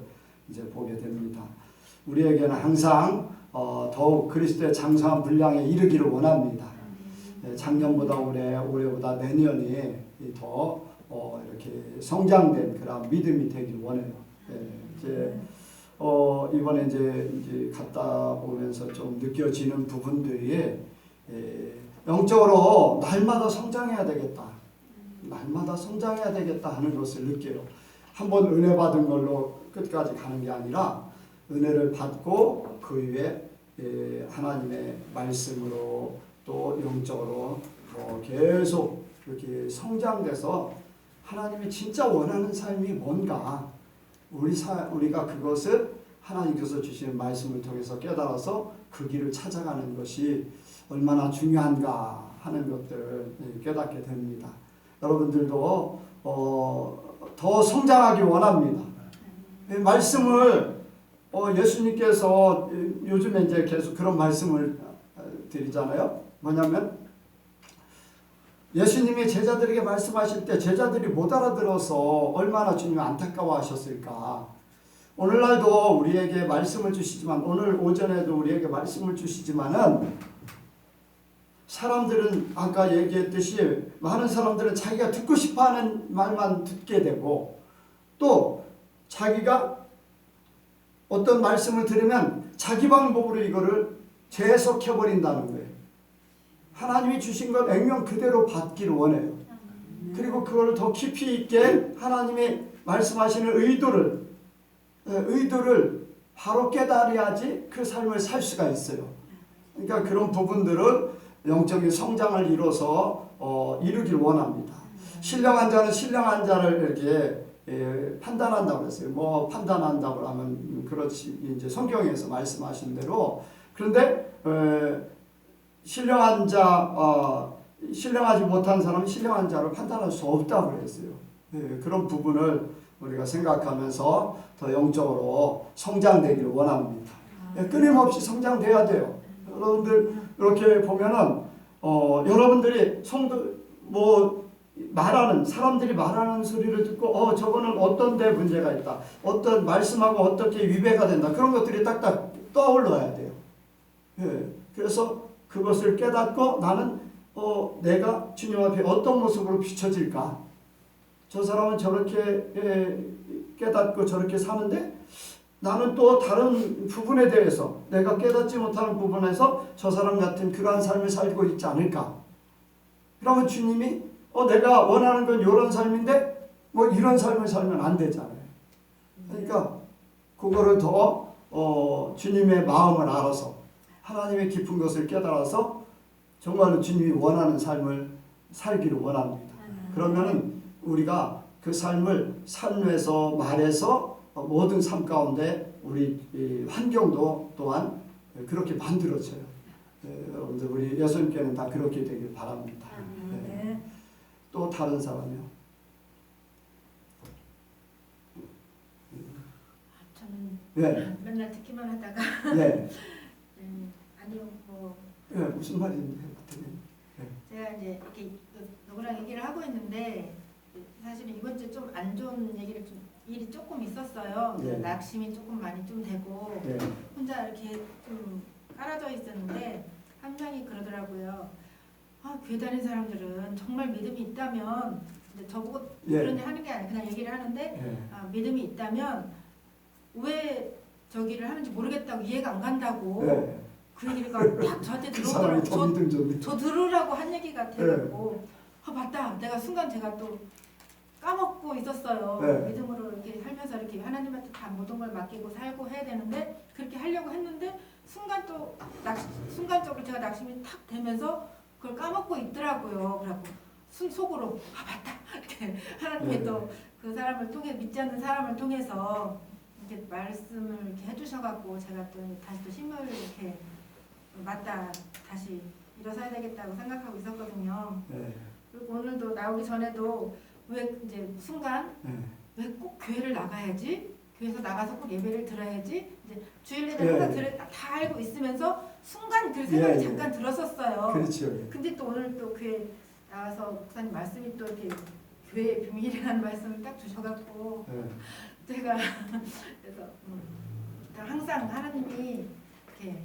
[SPEAKER 1] 이제 보게 됩니다. 우리에게는 항상 더욱 그리스도의 장성한 분량에 이르기를 원합니다. 작년보다 올해보다 내년이 더 이렇게 성장된 그런 믿음이 되길 원해요. 이제 이번에 이제 갔다 오면서 좀 느껴지는 부분들이 영적으로 날마다 성장해야 되겠다. 날마다 성장해야 되겠다 하는 것을 느껴요. 한번 은혜 받은 걸로 끝까지 가는 게 아니라 은혜를 받고 그 위에 하나님의 말씀으로 또 영적으로 계속 이렇게 성장돼서 하나님이 진짜 원하는 삶이 뭔가 우리가 그것을 하나님께서 주시는 말씀을 통해서 깨달아서 그 길을 찾아가는 것이 얼마나 중요한가 하는 것들을 깨닫게 됩니다. 여러분들도 더 성장하기 원합니다. 말씀을 예수님께서 요즘에 이제 계속 그런 말씀을 드리잖아요. 뭐냐면 예수님이 제자들에게 말씀하실 때 제자들이 못 알아들어서 얼마나 주님이 안타까워하셨을까. 오늘날도 우리에게 말씀을 주시지만 오늘 오전에도 우리에게 말씀을 주시지만은 사람들은 아까 얘기했듯이 많은 사람들은 자기가 듣고 싶어하는 말만 듣게 되고 또 자기가 어떤 말씀을 들으면 자기 방법으로 이거를 재해석해버린다는 거예요. 하나님이 주신 것 액면 그대로 받기를 원해요. 그리고 그걸 더 깊이 있게 하나님이 말씀하시는 의도를 바로 깨달아야지 그 삶을 살 수가 있어요. 그러니까 그런 부분들은 영적인 성장을 이뤄서 이루길 원합니다. 신령한 자는 신령한 자를 이렇게 판단한다고 그랬어요. 뭐 판단한다고 하면 그렇지 이제 성경에서 말씀하신 대로. 그런데 신령하지 못한 사람은 신령한 자를 판단할 수 없다고 그랬어요. 그런 부분을 우리가 생각하면서 더 영적으로 성장되기를 원합니다. 끊임없이 성장돼야 돼요. 여러분들 이렇게 보면은 여러분들이 사람들이 말하는 소리를 듣고 저거는 어떤 데 문제가 있다. 어떤 말씀하고 어떻게 위배가 된다. 그런 것들이 딱딱 떠올라야 돼요. 그래서 그것을 깨닫고 나는 내가 주님 앞에 어떤 모습으로 비춰질까? 저 사람은 저렇게 깨닫고 저렇게 사는데 나는 또 다른 부분에 대해서 내가 깨닫지 못하는 부분에서 저 사람 같은 그러한 삶을 살고 있지 않을까? 그러면 주님이 내가 원하는 건 이런 삶인데 뭐 이런 삶을 살면 안 되잖아요. 그러니까 그거를 더 주님의 마음을 알아서 하나님의 깊은 것을 깨달아서 정말로 주님이 원하는 삶을 살기를 원합니다. 그러면은 우리가 그 삶을 삶에서 말해서 모든 삶 가운데 우리 이 환경도 또한 그렇게 만들어져요. 여러분들 우리 예수님께는 다 그렇게 되길 바랍니다.
[SPEAKER 6] 네.
[SPEAKER 1] 또 다른 사람이요.
[SPEAKER 6] 저는
[SPEAKER 1] 네,
[SPEAKER 6] 맨날 듣기만 하다가
[SPEAKER 1] 네,
[SPEAKER 6] 아니요 뭐
[SPEAKER 1] 네, 무슨 말인지
[SPEAKER 6] 제가 이제 이렇게 누구랑 얘기를 하고 있는데 사실은 이번 주 좀 안 좋은 얘기를 좀 일이 조금 있었어요.
[SPEAKER 1] 네.
[SPEAKER 6] 낙심이 조금 많이 좀 되고
[SPEAKER 1] 네,
[SPEAKER 6] 혼자 이렇게 좀 깔아져 있었는데 한 명이 그러더라고요. 아, 교회 다니는 사람들은 정말 믿음이 있다면 근데 저보고
[SPEAKER 1] 예.
[SPEAKER 6] 그런 일 하는 게 아니라 그냥 얘기를 하는데
[SPEAKER 1] 네,
[SPEAKER 6] 아, 믿음이 있다면 왜 저기를 하는지 모르겠다고 이해가 안 간다고
[SPEAKER 1] 네.
[SPEAKER 6] 그 얘기가 딱 저한테
[SPEAKER 1] 그 사람이 더
[SPEAKER 6] 들어오더라고요.
[SPEAKER 1] 믿음 좀
[SPEAKER 6] 저 들으라고 한 얘기 같아갖고 아 맞다 내가 순간 제가 또 까먹고 있었어요.
[SPEAKER 1] 네.
[SPEAKER 6] 믿음으로 이렇게 살면서 이렇게 하나님한테 다 모든 걸 맡기고 살고 해야 되는데 그렇게 하려고 했는데 순간적으로 제가 낙심이 탁 되면서 그걸 까먹고 있더라고요. 그래갖고 속으로 아 맞다 이렇게 하나님이
[SPEAKER 1] 네.
[SPEAKER 6] 또 그 사람을 통해 믿지 않는 사람을 통해서 이렇게 말씀을 이렇게 해주셔갖고 제가 또 다시 또 힘을 이렇게 맞다 다시 일어서야 되겠다고 생각하고 있었거든요.
[SPEAKER 1] 네,
[SPEAKER 6] 그리고 오늘도 나오기 전에도 왜 이제 순간
[SPEAKER 1] 네.
[SPEAKER 6] 왜 꼭 교회를 나가야지? 교회에서 나가서 꼭 예배를 들어야지? 이제 주일 예배
[SPEAKER 1] 예.
[SPEAKER 6] 항상 다 알고 있으면서 순간 그 생각이
[SPEAKER 1] 예, 예.
[SPEAKER 6] 잠깐 들었었어요.
[SPEAKER 1] 그렇죠.
[SPEAKER 6] 근데 또 오늘 또 교회 나와서 목사님 말씀이 또 이렇게 교회의 비밀이라는 말씀을 딱 주셔갖고
[SPEAKER 1] 네.
[SPEAKER 6] 제가 그래서 항상 하나님이 이렇게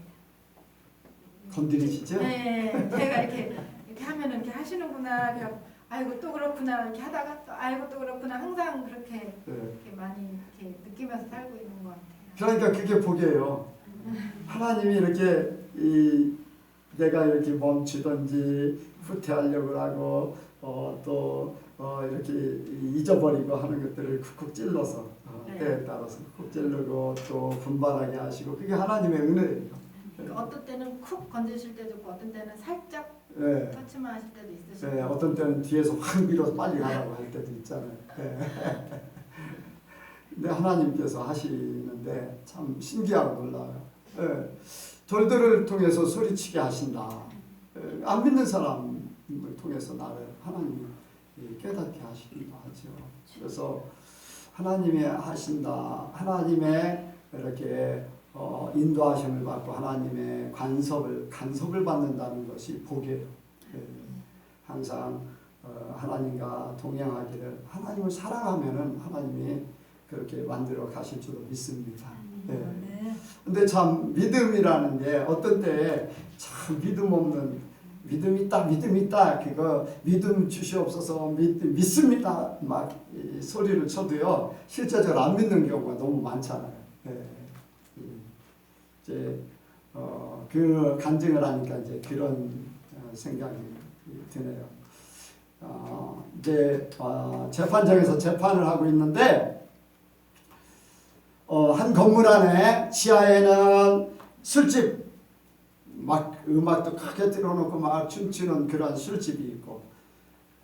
[SPEAKER 1] 건드리시죠?
[SPEAKER 6] 네, 제가 이렇게 하면 이렇게 하시는구나. 그래서 아이고 또 그렇구나 이렇게 하다가 또 아이고 또 그렇구나 항상 그렇게
[SPEAKER 1] 네.
[SPEAKER 6] 이렇게 많이 이렇게 느끼면서 살고 있는 것 같아요.
[SPEAKER 1] 그러니까 그게 복이에요. 하나님이 이렇게 내가 이렇게 멈추든지 후퇴하려고 하고 이렇게 잊어버리고 하는 것들을 쿡쿡 찔러서
[SPEAKER 6] 네.
[SPEAKER 1] 때에 따라서 쿡쿡 찌르고 또 분발하게 하시고 그게 하나님의 은혜예요.
[SPEAKER 6] 그러니까 어떤 때는 쿡 건드실 때도 있고 어떤 때는 살짝
[SPEAKER 1] 네.
[SPEAKER 6] 터치만 하실 때도 있으시고
[SPEAKER 1] 네, 어떤 때는 뒤에서 확 밀어서 빨리 가라고 할 때도 있잖아요. 네. 근데 하나님께서 하시는데 참 신기하고 놀라워요. 네. 돌들을 통해서 소리치게 하신다. 안 믿는 사람을 통해서 나를 하나님이 깨닫게 하신다 하죠. 그래서 하나님이 하신다. 하나님의 이렇게 인도하심을 받고 하나님의 간섭을 받는다는 것이 복이에요. 항상 하나님과 동행하기를 하나님을 사랑하면은 하나님이 그렇게 만들어 가실 줄로 믿습니다.
[SPEAKER 6] 네.
[SPEAKER 1] 근데 참 믿음이라는 게 어떤 때에 참 믿음 있다 그거 믿음 주시옵소서 믿습니다 막 소리를 쳐도요 실제적으로 안 믿는 경우가 너무 많잖아요. 이제 그 간증을 하니까 이제 그런 생각이 드네요. 이제 재판장에서 재판을 하고 있는데 한 건물 안에 지하에는 술집 막 음악도 크게 틀어놓고 막 춤추는 그런 술집이 있고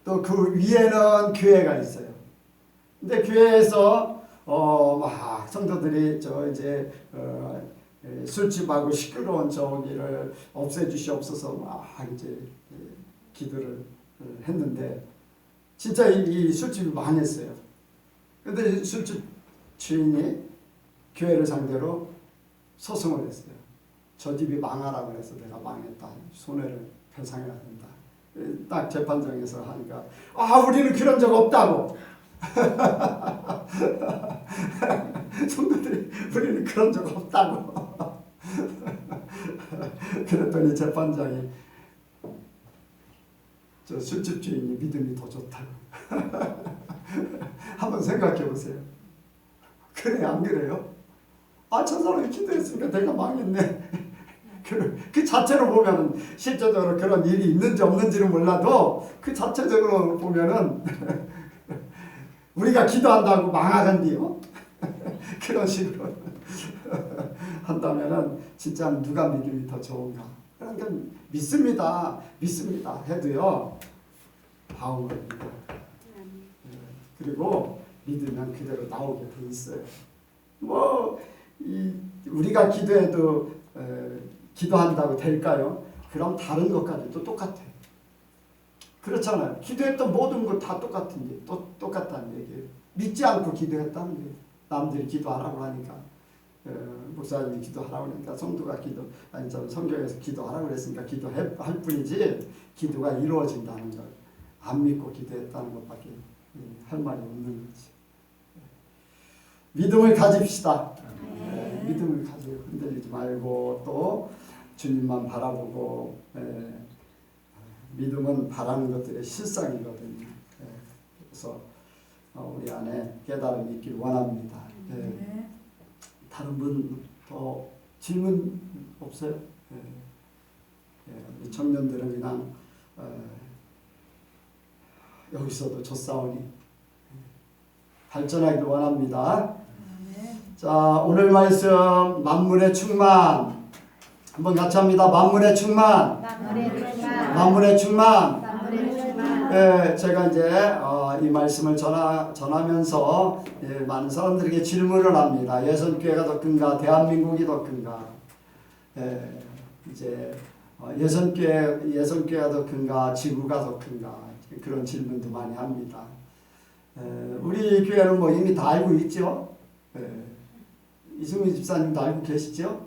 [SPEAKER 1] 또 그 위에는 교회가 있어요. 근데 교회에서 막 성도들이 이제 술집하고 시끄러운 저기를 없애주시옵소서 막 이제 기도를 했는데 진짜 이 술집이 망했어요. 근데 술집 주인이 교회를 상대로 소송을 했어요. 저 집이 망하라고 해서 내가 망했다. 손해를 배상해야 된다. 딱 재판장에서 하니까 우리는 그런 적 없다고. 성도들이 우리는 그런 적 없다고. 그랬더니 재판장이 저 술집 주인이 믿음이 더 좋다고. 한번 생각해 보세요. 그래 안 그래요? 저 사람이 기도했으니까 내가 망했네. 그 자체로 보면은 실제적으로 그런 일이 있는지 없는지는 몰라도 그 자체적으로 보면은 우리가 기도한다고 망하간디요. 그런 식으로 한다면은 진짜 누가 믿음이 더 좋은가? 그러니까 믿습니다 해도요. 바울입니다. 그리고 믿으면 그대로 나오게 돼 있어요. 뭐 우리가 기도해도 기도한다고 될까요? 그럼 다른 것까지도 똑같아요. 그렇잖아요. 기도했던 모든 것 다 똑같은데 똑같다는 얘기예요. 믿지 않고 기도했다는 거예요. 남들이 기도하라고 하니까 목사님이 기도하라고 그러니까 성도가 아니 저는 성경에서 기도하라고 그랬으니까 기도할 뿐이지 기도가 이루어진다는 걸 안 믿고 기도했다는 것밖에 할 말이 없는 거지. 믿음을 가집시다. 믿음을 가지고 흔들리지 말고 또 주님만 바라보고 믿음은 바라는 것들의 실상이거든요. 그래서 우리 안에 깨달음이 있길 원합니다. 다른 분 더 질문 없어요? 우리 청년들은 그냥 여기서도 젖사오니 발전하길 원합니다. 자, 오늘 말씀 만물의 충만 한번 같이 합니다. 만물의 충만. 만물의 충만. 제가 이제 이 말씀을 전하면서 많은 사람들에게 질문을 합니다. 예선교회가 더 큰가? 대한민국이 더 큰가? 이제 예선교회가 더 큰가? 지구가 더 큰가? 그런 질문도 많이 합니다. 우리 교회는 뭐 이미 다 알고 있죠? 이승민 집사님도 알고 계시죠?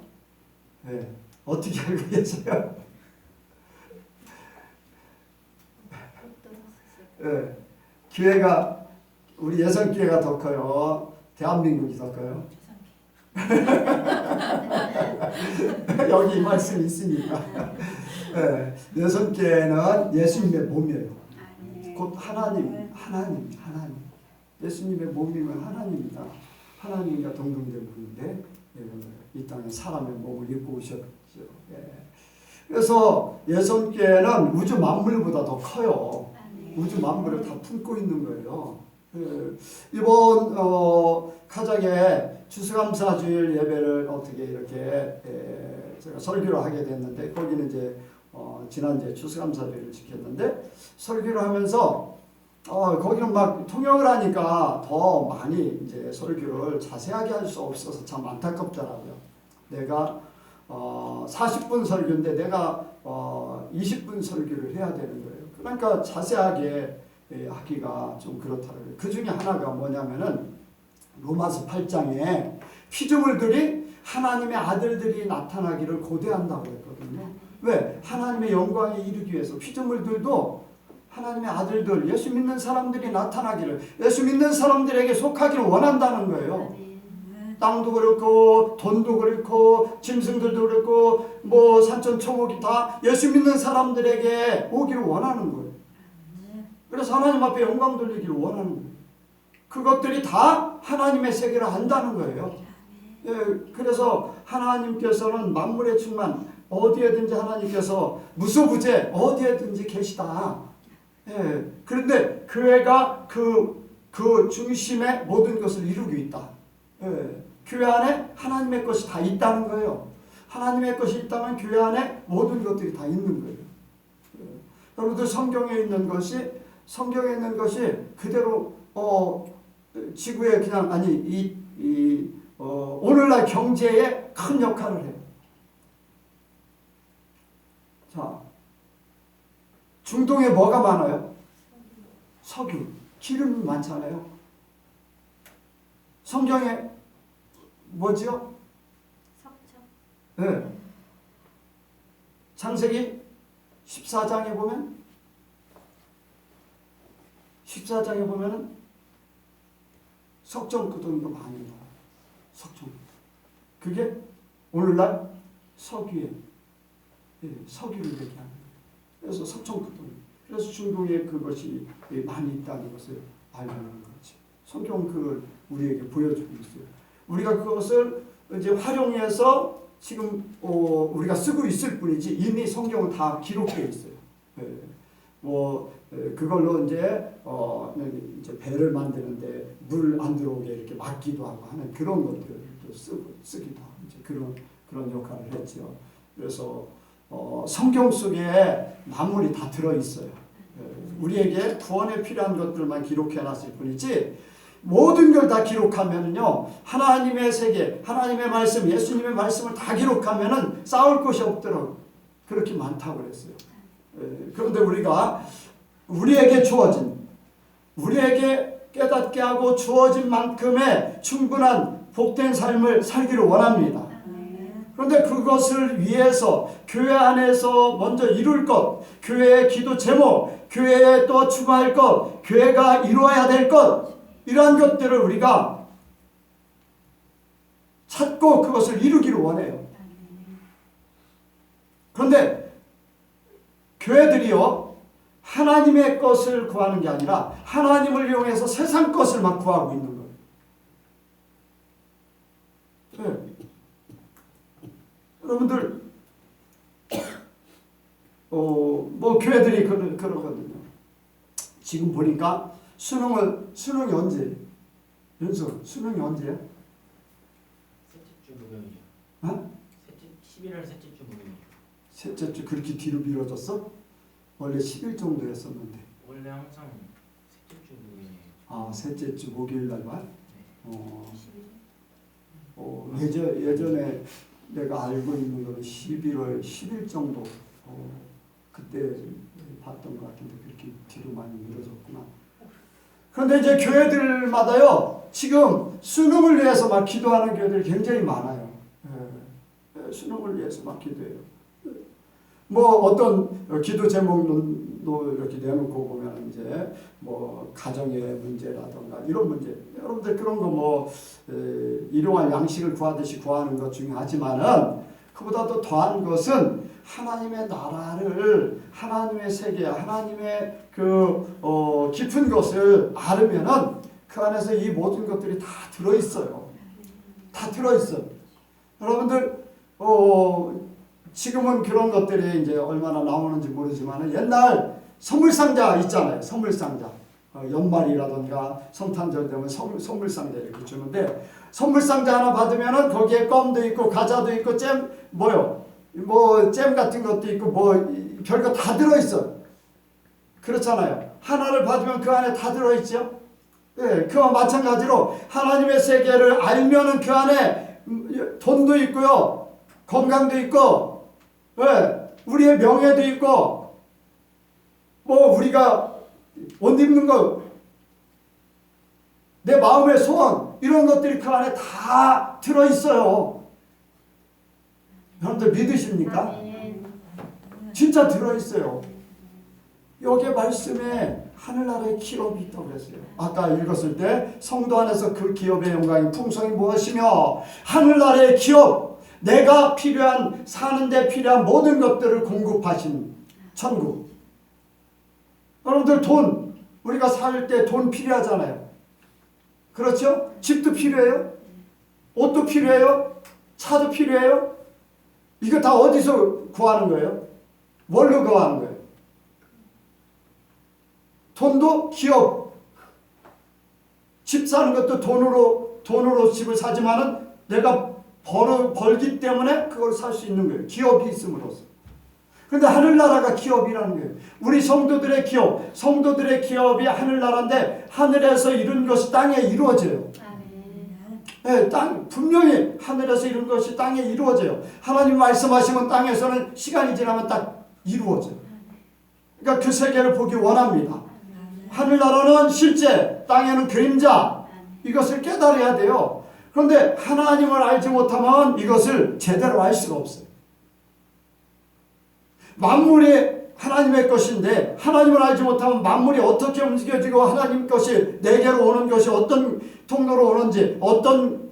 [SPEAKER 1] 어떻게 알고 계세요? 교회가 우리 예선교회가 더 커요? 대한민국이 더 커요? 여기 이 말씀이 있으니까. 예선교회는 예수님의 몸이에요. 곧 하나님. 예수님의 몸이면 하나님이다. 하나님과 동등된 분인데 이 땅에 사람의 몸을 입고 오셨죠. 그래서 예선교회는 우주 만물보다 더 커요. 우주 만물을 다 품고 있는 거예요. 이번 가정에 추수감사주일 예배를 어떻게 이렇게 제가 설교를 하게 됐는데 거기는 이제 지난주에 추수감사주일을 지켰는데 설교를 하면서 거기는 막 통역을 하니까 더 많이 이제 설교를 자세하게 할 수 없어서 참 안타깝더라고요. 내가 40분 설교인데 내가 20분 설교를 해야 되는 거예요. 그러니까 자세하게 하기가 좀 그렇더라고요. 그 중에 하나가 뭐냐면은 로마서 8장에 피조물들이 하나님의 아들들이 나타나기를 고대한다고 했거든요. 왜? 하나님의 영광에 이르기 위해서 피조물들도 하나님의 아들들, 예수 믿는 사람들이 나타나기를, 예수 믿는 사람들에게 속하기를 원한다는 거예요. 땅도 그렇고 돈도 그렇고 짐승들도 그렇고 뭐 산천초목이 다 예수 믿는 사람들에게 오기를 원하는 거예요. 그래서 하나님 앞에 영광 돌리기를 원하는 거예요. 그것들이 다 하나님의 세계를 안다는 거예요. 그래서 하나님께서는 만물의 충만 어디에든지 하나님께서 무소부재 어디에든지 계시다. 그런데 교회가 그 중심에 모든 것을 이루고 있다. 교회 안에 하나님의 것이 다 있다는 거예요. 하나님의 것이 있다면 교회 안에 모든 것들이 다 있는 거예요. 여러분들 성경에 있는 것이 그대로 지구에 그냥 오늘날 경제에 큰 역할을 해요. 자, 중동에 뭐가 많아요? 석유, 기름이 많잖아요. 성경에 뭐죠? 석청. 창세기 14장에 보면은 석정구덩이가 많이 나와요. 석정. 그게 오늘날 석유에 석유를 얘기하는 거예요. 그래서 석정구덩이. 그래서 중동에 그것이 많이 있다는 것을 알려는 거지. 성경 그걸 우리에게 보여주고 있어요. 우리가 그것을 이제 활용해서 지금 우리가 쓰고 있을 뿐이지 이미 성경은 다 기록되어 있어요. 그걸로 이제 배를 만드는데 물 안 들어오게 이렇게 막기도 하고 하는 그런 것들도 쓰기도 하고 이제 그런 역할을 했죠. 그래서 성경 속에 만물이 다 들어 있어요. 우리에게 구원에 필요한 것들만 기록해놨을 뿐이지 모든 걸 다 기록하면요 하나님의 세계, 하나님의 말씀, 예수님의 말씀을 다 기록하면은 싸울 것이 없더라고. 그렇게 많다고 그랬어요. 그런데 우리가 우리에게 주어진, 우리에게 깨닫게 하고 주어진 만큼의 충분한 복된 삶을 살기를 원합니다. 그런데 그것을 위해서 교회 안에서 먼저 이룰 것, 교회의 기도 제목, 교회에 또 추구할 것, 교회가 이루어야 될 것, 이러한 것들을 우리가 찾고 그것을 이루기를 원해요. 그런데 교회들이요 하나님의 것을 구하는 게 아니라 하나님을 이용해서 세상 것을 막 구하고 있는 거예요. 네. 여러분들 뭐 교회들이 그러거든요. 지금 보니까 수능이 언제? 윤수 수능이 언제야?
[SPEAKER 7] 셋째 주 목요일이요.
[SPEAKER 1] 어?
[SPEAKER 7] 11월 셋째 주 목요일.
[SPEAKER 1] 셋째 주 그렇게 뒤로 미뤄졌어? 원래 10일 정도 했었는데.
[SPEAKER 7] 원래 항상 셋째 주 목요일이에요.
[SPEAKER 1] 아 셋째 주 목요일 날만?
[SPEAKER 7] 네.
[SPEAKER 1] 예전에 내가 알고 있는 거는 11월 10일 정도 그때 봤던 것 같은데 그렇게 뒤로 많이 미뤄졌구나. 그런데 이제 교회들마다요 지금 수능을 위해서 막 기도하는 교회들이 굉장히 많아요. 수능을 위해서 막 기도해요. 뭐 어떤 기도 제목도 이렇게 내놓고 보면 이제 뭐 가정의 문제라든가 이런 문제, 여러분들 그런 거 뭐 일용할 양식을 구하듯이 구하는 것 중요하지만은 그보다도 더한 것은 하나님의 나라를, 하나님의 세계, 하나님의 그 깊은 것을 알으면은 그 안에서 이 모든 것들이 다 들어 있어요. 다 들어 있어. 여러분들 지금은 그런 것들이 이제 얼마나 나오는지 모르지만 옛날 선물상자 있잖아요. 선물상자. 연말이라든가 성탄절 되면 선물상자 이렇게 주는데 선물상자 하나 받으면은 거기에 껌도 있고 과자도 있고 잼 같은 것도 있고 뭐 별거 다 들어있어. 그렇잖아요. 하나를 받으면 그 안에 다 들어있죠. 네, 그와 마찬가지로 하나님의 세계를 알면은 그 안에 돈도 있고요. 건강도 있고 우리의 명예도 있고 뭐 우리가 옷 입는 거 내 마음의 소원 이런 것들이 그 안에 다 들어있어요. 여러분들 믿으십니까? 진짜 들어있어요. 여기 말씀에 하늘나라의 기업이 있다고 그랬어요. 아까 읽었을 때 성도 안에서 그 기업의 영광이 풍성이 무엇이며 하늘나라의 기업, 내가 필요한 사는데 필요한 모든 것들을 공급하신 천국. 여러분들 돈, 우리가 살 때 돈 필요하잖아요. 그렇죠? 집도 필요해요. 옷도 필요해요. 차도 필요해요. 이거 다 어디서 구하는 거예요? 뭘로 구하는 거예요? 돈도 기업. 집 사는 것도 돈으로 집을 사지만은 내가 벌기 때문에 그걸 살 수 있는 거예요. 기업이 있음으로써. 그런데 하늘나라가 기업이라는 거예요. 우리 성도들의 기업, 성도들의 기업이 하늘나라인데 하늘에서 이룬 것이 땅에 이루어져요. 네, 분명히 하늘에서 이룬 것이 땅에 이루어져요. 하나님 말씀하시면 땅에서는 시간이 지나면 딱 이루어져요. 그러니까 그 세계를 보기 원합니다. 하늘나라는 실제, 땅에는 그림자. 이것을 깨달아야 돼요. 그런데 하나님을 알지 못하면 이것을 제대로 알 수가 없어요. 만물이 하나님의 것인데 하나님을 알지 못하면 만물이 어떻게 움직여지고 하나님 것이 내게로 오는 것이 어떤 통로로 오는지 어떤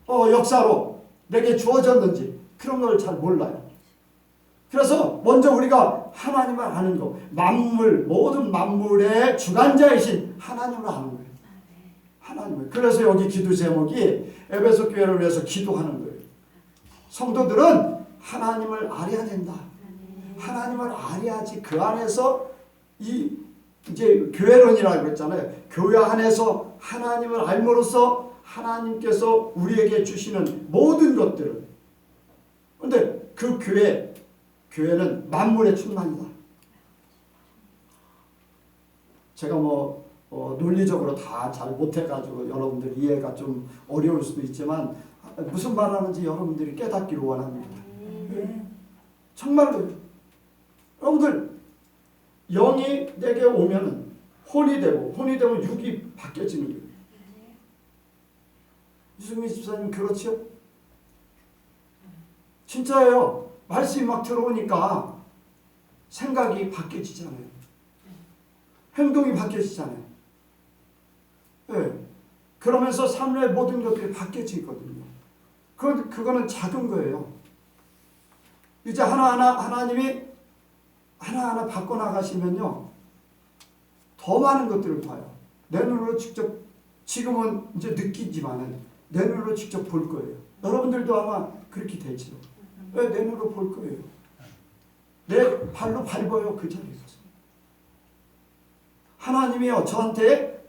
[SPEAKER 1] 역사로 내게 주어졌는지 그런 걸 잘 몰라요. 그래서 먼저 우리가 하나님을 아는 거, 모든 만물의 주관자이신 하나님을 아는 거예요. 하나님을. 그래서 여기 기도 제목이 에베소 교회를 위해서 기도하는 거예요. 성도들은 하나님을 알아야 된다. 하나님을 알아야지 그 안에서 이제 교회론이라고 했잖아요. 교회 안에서 하나님을 알므로써 하나님께서 우리에게 주시는 모든 것들을. 그런데 그 교회는 만물의 충만이다. 제가 논리적으로 다 잘 못해가지고 여러분들 이해가 좀 어려울 수도 있지만 무슨 말하는지 여러분들이 깨닫기를 원합니다. 정말로 여러분들 영이 내게 오면은 혼이 되면 육이 바뀌어지는 거예요. 유승민 집사님 그렇지요? 진짜예요. 말씀이 막 들어오니까 생각이 바뀌어지잖아요. 행동이 바뀌어지잖아요. 네. 그러면서 삶의 모든 것들이 바뀌어지거든요. 그거는 작은 거예요. 이제 하나님이 하나하나 바꿔나가시면요. 더 많은 것들을 봐요. 내 눈으로 직접, 지금은 이제 느끼지만은 내 눈으로 직접 볼 거예요. 여러분들도 아마 그렇게 되죠. 내 눈으로 볼 거예요. 내 발로 밟아요. 그 자리에서. 하나님이요. 저한테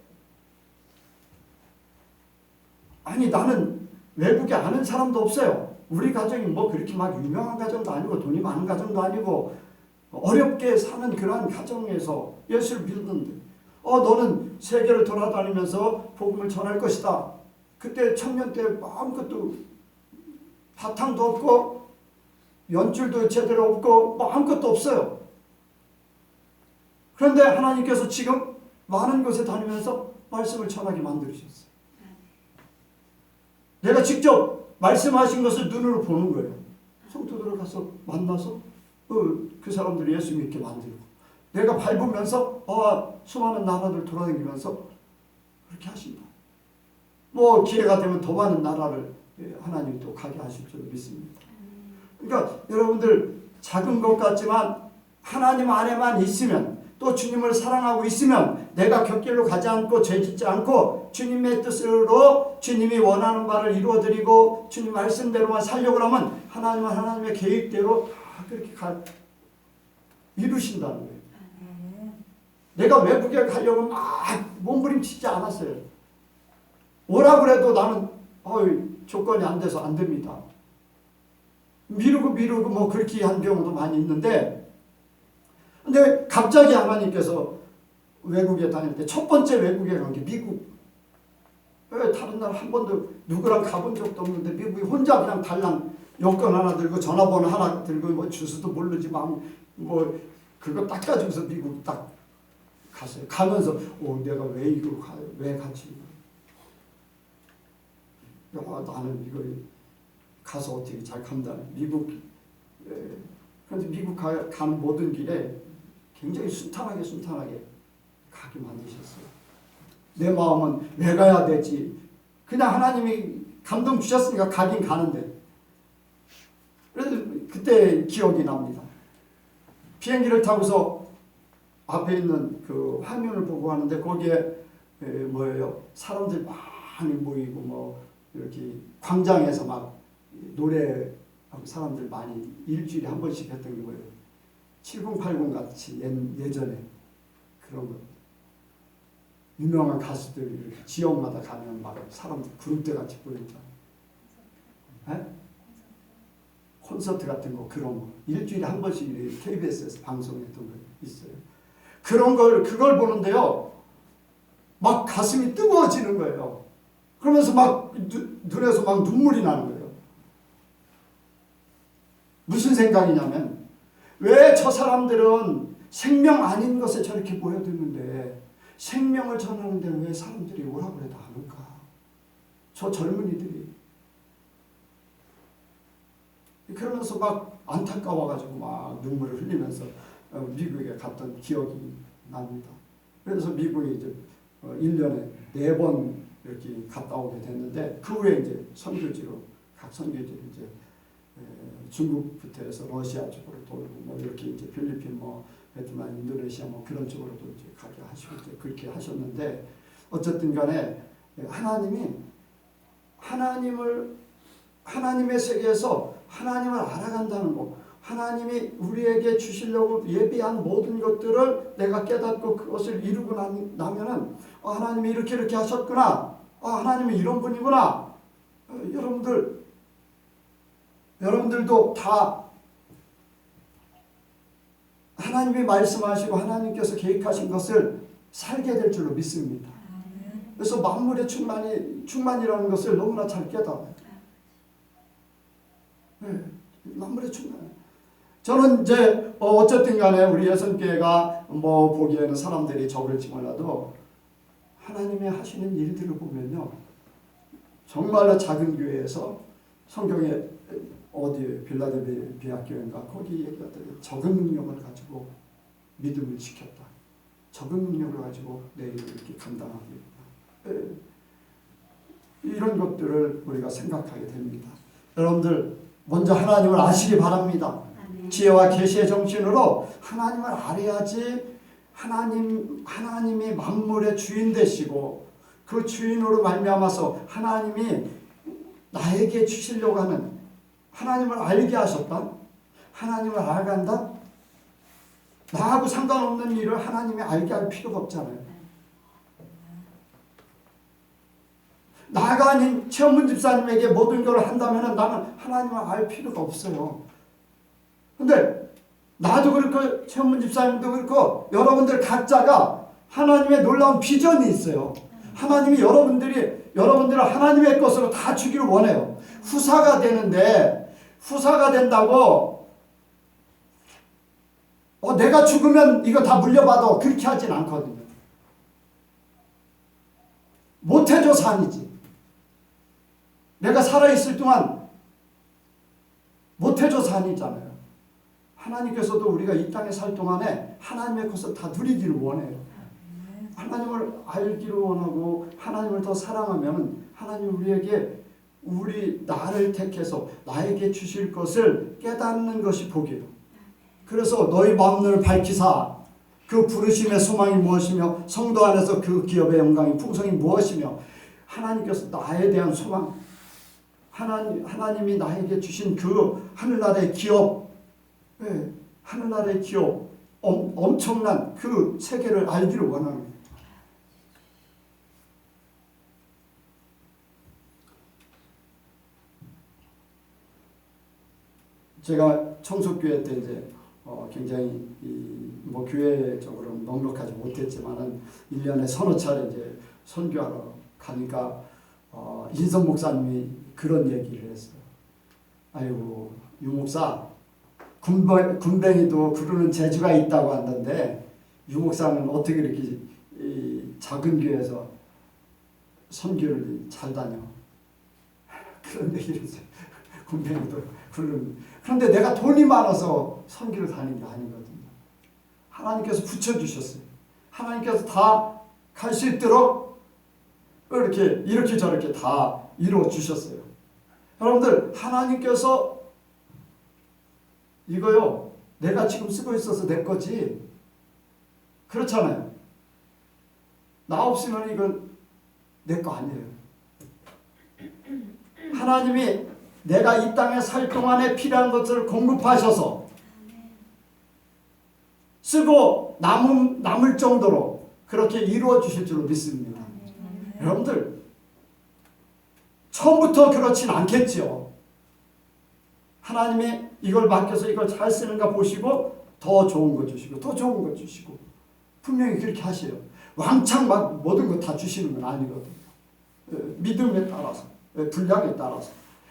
[SPEAKER 1] 아니 나는 외국에 아는 사람도 없어요. 우리 가정이 뭐 그렇게 막 유명한 가정도 아니고 돈이 많은 가정도 아니고 어렵게 사는 그러한 가정에서 예수를 믿는데 너는 세계를 돌아다니면서 복음을 전할 것이다. 그때 청년 때 아무것도 바탕도 없고 연줄도 제대로 없고 아무것도 없어요. 그런데 하나님께서 지금 많은 곳에 다니면서 말씀을 전하게 만들으셨어요. 내가 직접 말씀하신 것을 눈으로 보는 거예요. 성도들을 가서 만나서 그 사람들이 예수 믿게 만들고 내가 밟으면서 수많은 나라들 돌아다니면서 그렇게 하신다. 뭐 기회가 되면 더 많은 나라를 하나님이 또 가게 하실 줄 믿습니다. 그러니까 여러분들 작은 것 같지만 하나님 안에만 있으면 또 주님을 사랑하고 있으면 내가 곁길로 가지 않고 죄짓지 않고 주님의 뜻으로 주님이 원하는 바를 이루어드리고 주님 말씀대로만 살려고 하면 하나님은 하나님의 계획대로 다 그렇게 이루신다는 거예요. 내가 외국에 가려고 막 몸부림치지 않았어요. 오라 그래도 나는 조건이 안 돼서 안 됩니다. 미루고 뭐 그렇게 한 경우도 많이 있는데 근데 갑자기 하나님께서 외국에 다닐 때 첫 번째 외국에 간 게 미국. 다른 나라 한 번도 누구랑 가본 적도 없는데 미국이 혼자 그냥 달랑 여권 하나 들고 전화번호 하나 들고 뭐 주소도 모르지 뭐 그거 딱 가지고서 미국 딱 갔어요. 가면서 내가 왜 이거 왜 같이 나는 이거 가서 어떻게 잘 간다. 미국 그런데 미국 가는 모든 길에 굉장히 순탄하게 가게 만드셨어요. 내 마음은 왜 가야 되지? 그냥 하나님이 감동 주셨으니까 가긴 가는데. 그래서 그때 기억이 납니다. 비행기를 타고서 앞에 있는 그 화면을 보고 하는데 거기에 사람들 많이 모이고 뭐 이렇게 광장에서 막 노래하고 사람들 많이 일주일에 한 번씩 했던 게 뭐예요? 7080 같이 예전에 그런 거. 유명한 가수들 이렇게 지역마다 가면 막 사람들 그룹대 같이 보였잖아요. 콘서트 같은 거 그런 거 일주일에 한 번씩 KBS에서 방송했던 거 있어요. 그걸 보는데요. 막 가슴이 뜨거워지는 거예요. 그러면서 막 눈에서 막 눈물이 나는 거예요. 무슨 생각이냐면 왜 저 사람들은 생명 아닌 것에 저렇게 모여드는데 생명을 전하는데 왜 사람들이 오라고 해도 안 올까? 저 젊은이들이 그러면서 막 안타까워가지고 막 눈물을 흘리면서 미국에 갔던 기억이 납니다. 그래서 미국에 이제 1년에 4번 이렇게 갔다 오게 됐는데 그 후에 이제 선교지로 각 선교지로 이제 중국부터 해서 러시아 쪽으로 돌고 뭐 이렇게 이제 필리핀 뭐 베트남 인도네시아 뭐 그런 쪽으로도 이제 가게 하시고 이제 그렇게 하셨는데 어쨌든 간에 하나님의 세계에서 하나님을 알아간다는 거 하나님이 우리에게 주시려고 예비한 모든 것들을 내가 깨닫고 그것을 이루고 나면은 하나님이 이렇게 하셨구나. 하나님이 이런 분이구나. 여러분들도 다 하나님이 말씀하시고 하나님께서 계획하신 것을 살게 될 줄로 믿습니다. 그래서 만물의 충만이라는 것을 너무나 잘 깨달아요. 네, 만물의 충만. 저는 이제 어쨌든 간에 우리 예선교회가 뭐 보기에는 사람들이 적을지 몰라도 하나님이 하시는 일들을 보면요, 정말로 작은 교회에서 성경에 어디 빌라델비아 교회인가 거기 얘기하더니 적은 능력을 가지고 믿음을 지켰다. 적은 능력을 가지고 내 일을 이렇게 감당하겠다. 이런 것들을 우리가 생각하게 됩니다. 여러분들 먼저 하나님을 아시기 바랍니다. 지혜와 계시의 정신으로 하나님을 알아야지 하나님이 만물의 주인 되시고 그 주인으로 말미암아서 하나님이 나에게 주시려고 하는 하나님을 알게 하셨다. 하나님을 알아간다. 나하고 상관없는 일을 하나님이 알게 할 필요가 없잖아요. 나가 아닌 최원문 집사님에게 모든 걸 한다면 나는 하나님을 알 필요가 없어요. 근데 나도 그렇고 최원문 집사님도 그렇고 여러분들 각자가 하나님의 놀라운 비전이 있어요. 하나님이 여러분들을 하나님의 것으로 다 주기를 원해요. 후사가 되는데 후사가 된다고 내가 죽으면 이거 다 물려받아 그렇게 하진 않거든요. 못해줘서 아니지. 내가 살아있을 동안 못해줘서 아니잖아요. 하나님께서도 우리가 이 땅에 살 동안에 하나님의 것을 다 누리기를 원해요. 하나님을 알기를 원하고 하나님을 더 사랑하면 하나님 우리에게 나를 택해서 나에게 주실 것을 깨닫는 것이 복이에요. 그래서 너희 마음을 밝히사 그 부르심의 소망이 무엇이며 성도 안에서 그 기업의 영광이 풍성이 무엇이며 하나님께서 나에 대한 소망 하나님이 나에게 주신 그 하늘나라의 기업 하늘나라의 기업 엄청난 그 세계를 알기를 원하는 거예요. 제가 청소교회 때 이제 굉장히 뭐 교회적으로는 넉넉하지 못했지만은 1년에 서너 차례 이제 선교하러 가니까 인선 목사님이 그런 얘기를 했어요. 아이고 유 목사 군뱅이도 구르는 재주가 있다고 하는데 유 목사는 어떻게 이렇게 작은 교회에서 선교를 잘 다녀? 그런 얘기를 했어요. 군뱅이도 구르는. 그런데 내가 돈이 많아서 선교를 다닌 게 아니거든요. 하나님께서 붙여주셨어요. 하나님께서 다 갈 수 있도록 이렇게 저렇게 다 이루어 주셨어요. 여러분들 하나님께서 이거요 내가 지금 쓰고 있어서 내 거지 그렇잖아요. 나 없으면 이건 내 거 아니에요. 하나님이 내가 이 땅에 살 동안에 필요한 것을 공급하셔서 쓰고 남을 정도로 그렇게 이루어 주실 줄로 믿습니다. 여러분들 처음부터 그렇진 않겠죠. 하나님이 이걸 맡겨서 이걸 잘 쓰는가 보시고 더 좋은 거 주시고 더 좋은 거 주시고 분명히 그렇게 하세요. 왕창 막 모든 거 다 주시는 건 아니거든요. 믿음에 따라서 분량에 따라서.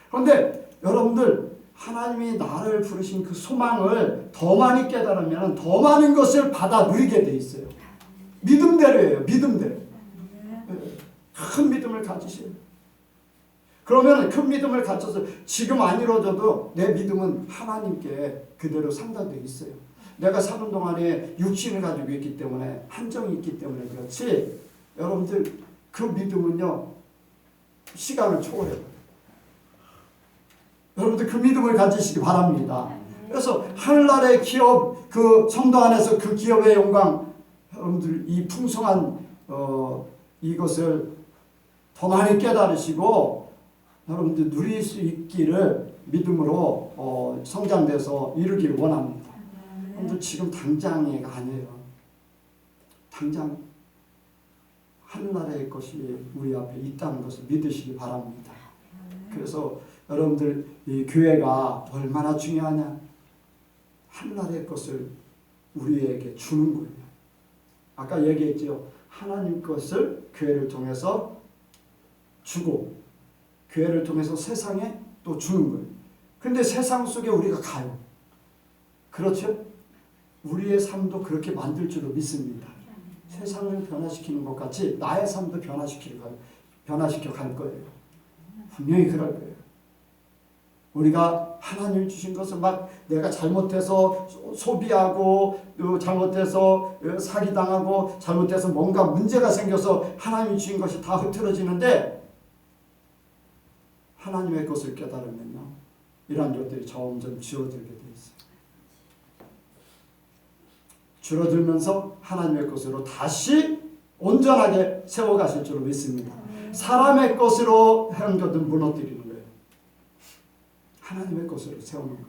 [SPEAKER 1] 그런데 여러분들 하나님이 나를 부르신 그 소망을 더 많이 깨달으면 더 많은 것을 받아 누리게 돼 있어요. 믿음대로예요. 믿음대로. 큰 믿음을 가지세요. 그러면 큰 믿음을 갖춰서 지금 안 이루어져도 내 믿음은 하나님께 그대로 상달되어 있어요. 내가 사는 동안에 육신을 가지고 있기 때문에 한정이 있기 때문에 그렇지 여러분들 그 믿음은요 시간을 초월해요. 여러분들 그 믿음을 가지시기 바랍니다. 그래서 하늘나라의 기업 그 성도 안에서 그 기업의 영광 여러분들 이 풍성한 이것을 더 많이 깨달으시고 여러분들 누릴 수 있기를 믿음으로 성장돼서 이루기를 원합니다. 여러분들 지금 당장이가 아니에요. 당장 하늘나라의 것이 우리 앞에 있다는 것을 믿으시기 바랍니다. 그래서 여러분들 이 교회가 얼마나 중요하냐. 하늘나라의 것을 우리에게 주는 거예요. 아까 얘기했죠. 하나님 것을 교회를 통해서 주고 교회를 통해서 세상에 또 주는 거예요. 근데 세상 속에 우리가 가요. 그렇죠? 우리의 삶도 그렇게 만들 줄로 믿습니다. 세상을 변화시키는 것 같이 나의 삶도 변화시켜 갈 거예요. 분명히 그럴 거예요. 우리가 하나님 주신 것을 막 내가 잘못해서 소비하고 잘못해서 사기당하고 잘못해서 뭔가 문제가 생겨서 하나님이 주신 것이 다 흐트러지는데 하나님의 것을 깨달으면요. 이러한 것들이 점점 줄어들게 돼 있어요. 줄어들면서 하나님의 것으로 다시 온전하게 세워가실 줄로 믿습니다. 사람의 것으로 한 것은 무너뜨리는 거예요. 하나님의 것으로 세우는 거예요.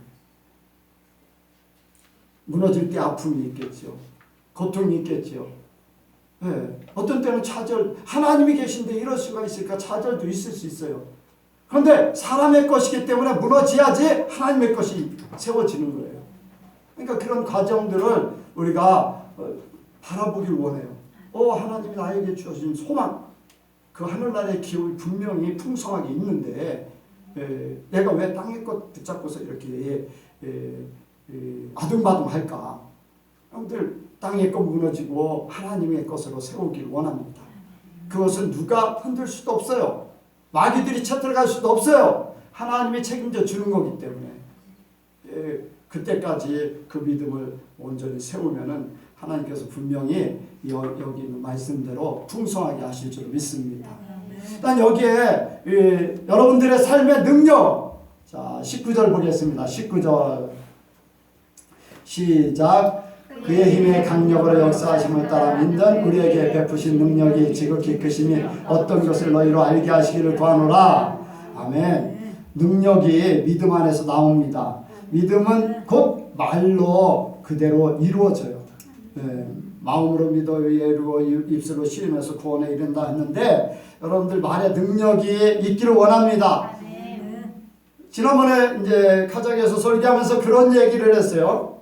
[SPEAKER 1] 무너질 때 아픔이 있겠죠. 고통이 있겠죠. 네. 어떤 때는 차절, 하나님이 계신데 이럴 수가 있을까? 차절도 있을 수 있어요. 그런데 사람의 것이기 때문에 무너져야지 하나님의 것이 세워지는 거예요. 그러니까 그런 과정들을 우리가 바라보길 원해요. 하나님이 나에게 주신 소망, 그 하늘나라의 기업이 분명히 풍성하게 있는데 내가 왜 땅의 것 붙잡고서 이렇게 아둥바둥할까? 여러분들 땅의 것 무너지고 하나님의 것으로 세우길 원합니다. 그것은 누가 흔들 수도 없어요. 마귀들이 채틀갈 수도 없어요. 하나님이 책임져 주는 거기 때문에 그때까지 그 믿음을 온전히 세우면은 하나님께서 분명히 여기 있는 말씀대로 풍성하게 하실 줄 믿습니다. 일단 여기에 여러분들의 삶의 능력, 자 19절 보겠습니다. 19절 시작. 그의 힘의 강력으로 역사하심을 따라 믿는 우리에게 베푸신 능력이 지극히 크심이 어떤 것을 너희로 알게 하시기를 구하노라. 아멘. 능력이 믿음 안에서 나옵니다. 믿음은 곧 말로 그대로 이루어져요. 마음으로 믿어 이루어 입술로 시인해서 구원에 이른다 했는데 여러분들 말에 능력이 있기를 원합니다. 지난번에 이제 카자흐에서 설교하면서 그런 얘기를 했어요.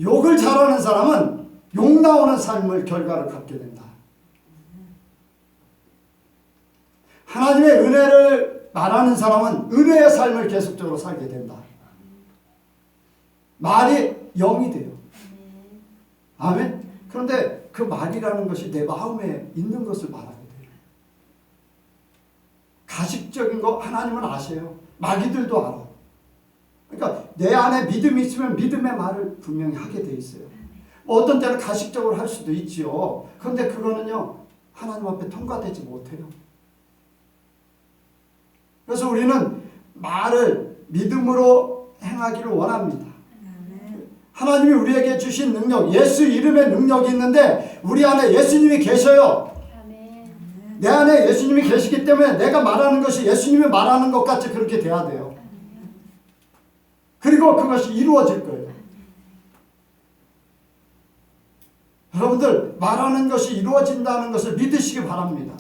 [SPEAKER 1] 욕을 잘하는 사람은 욕 나오는 삶을 결과를 갖게 된다. 하나님의 은혜를 말하는 사람은 은혜의 삶을 계속적으로 살게 된다. 말이 영이 돼요. 아멘. 그런데 그 말이라는 것이 내 마음에 있는 것을 말하게 돼요. 가식적인 거 하나님은 아세요. 마귀들도 알아. 그러니까 내 안에 믿음이 있으면 믿음의 말을 분명히 하게 돼 있어요. 뭐 어떤 때는 가식적으로 할 수도 있지요. 그런데 그거는요 하나님 앞에 통과되지 못해요. 그래서 우리는 말을 믿음으로 행하기를 원합니다. 하나님이 우리에게 주신 능력, 예수 이름의 능력이 있는데 우리 안에 예수님이 계셔요. 내 안에 예수님이 계시기 때문에 내가 말하는 것이 예수님이 말하는 것 같이 그렇게 돼야 돼요. 그리고 그것이 이루어질 거예요. 여러분들 말하는 것이 이루어진다는 것을 믿으시기 바랍니다.